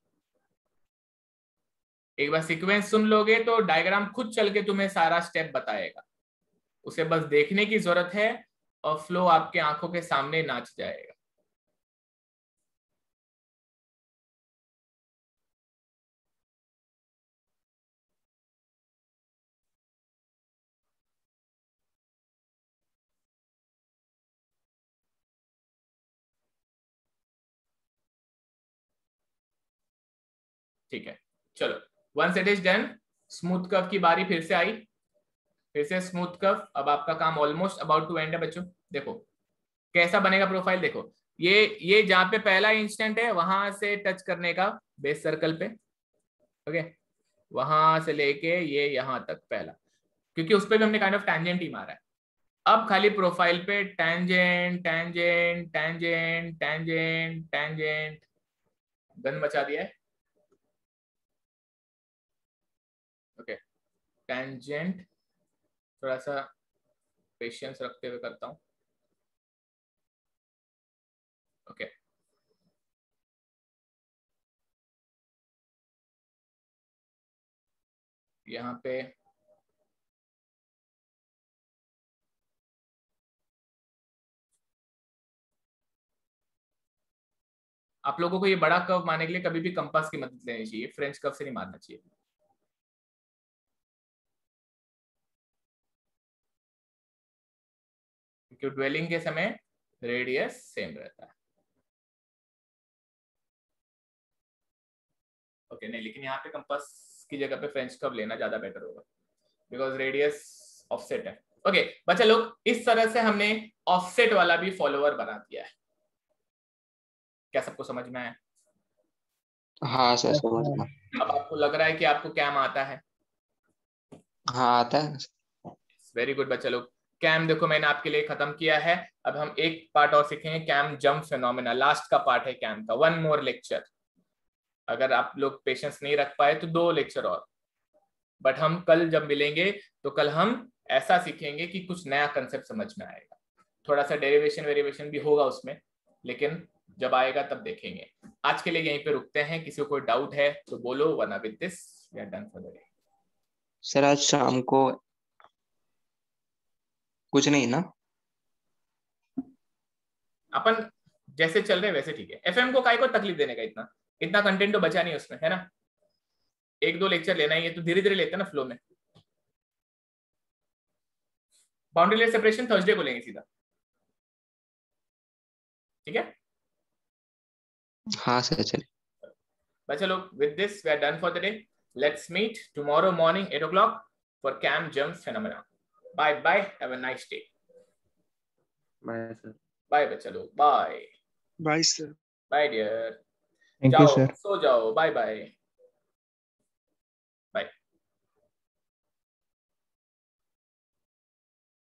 एक बार सीक्वेंस सुन लोगे तो डायग्राम खुद चल के तुम्हें सारा स्टेप बताएगा, उसे बस देखने की जरूरत है और फ्लो आपके आंखों के सामने नाच जाएगा। ठीक है, चलो, once it is done, smooth curve की बारी फिर से आई, फिर से स्मूथ कर्व। अब आपका काम ऑलमोस्ट अबाउट टू एंड है बच्चों। देखो कैसा बनेगा प्रोफाइल, देखो ये जहां पे पहला इंस्टेंट है वहां से टच करने का बेस सर्कल पे, ओके, वहां से लेके ये यहां तक पहला, क्योंकि उस पर भी हमने काइंड ऑफ टैंजेंट ही मारा है। अब खाली प्रोफाइल पे tangent tangent tangent tangent tangent, gun मचा दिया है, ओके, टैंजेंट, थोड़ा सा पेशेंस रखते हुए करता हूं, ओके। यहाँ पे आप लोगों को ये बड़ा कर्व मारने के लिए कभी भी कंपास की मदद लेनी चाहिए, फ्रेंच कर्व से नहीं मारना चाहिए। क्योंकि ड्वेलिंग के समय रेडियस सेम रहता है, ओके। नहीं, लेकिन यहाँ पे कंपास की जगह पे फ्रेंच कर्व लेना ज्यादा बेटर होगा, बिकॉज रेडियस ऑफसेट है, ओके। बच्चा लोग इस तरह से हमने ऑफसेट वाला भी फॉलोअर बना दिया है, क्या सबको समझ में आया? हाँ सर समझ गया। अब आपको लग रहा है कि आपको कैम आता है? हाँ आता है। वेरी गुड बच्चा लोग। कैम देखो मैंने आपके लिए खत्म किया है, अब हम एक पार्ट और सीखेंगे, कैम जंप फिनोमेना, लास्ट का पार्ट है कैम का, 1 मोर लेक्चर। अगर आप लोग पेशेंस नहीं रख पाए तो 2 लेक्चर और, बट हम कल जब मिलेंगे तो कल हम ऐसा सीखेंगे कि कुछ नया कंसेप्ट समझ में आएगा, थोड़ा सा डेरिवेशन वेरिएशन भी होगा उसमें, लेकिन जब आएगा तब देखेंगे। आज के लिए यहीं पे रुकते हैं, किसी को कोई डाउट है तो बोलो, वरना with this we are done for the day. Sir आज शाम को कुछ नहीं ना? अपन जैसे चल रहे वैसे ठीक है। एफएम को काय को तकलीफ देने का, इतना इतना कंटेंट तो बचा नहीं उसमें, है ना। एक दो लेक्चर लेना ही है तो धीरे धीरे लेते हैं ना, फ्लो में। बाउंड्री लेयर सेपरेशन थर्सडे को लेंगे सीधा, ठीक है। हाँ सर चलिए। बच्चा लोग, with this we are done for the day. Let's meet tomorrow morning 8 o'clock for Cam Jump Phenomena. Bye bye. Have a nice day. Bye sir. Bye बच्चा लोग, bye. Bye sir. Bye dear. Thank you जाओ sir. सो जाओ, bye bye.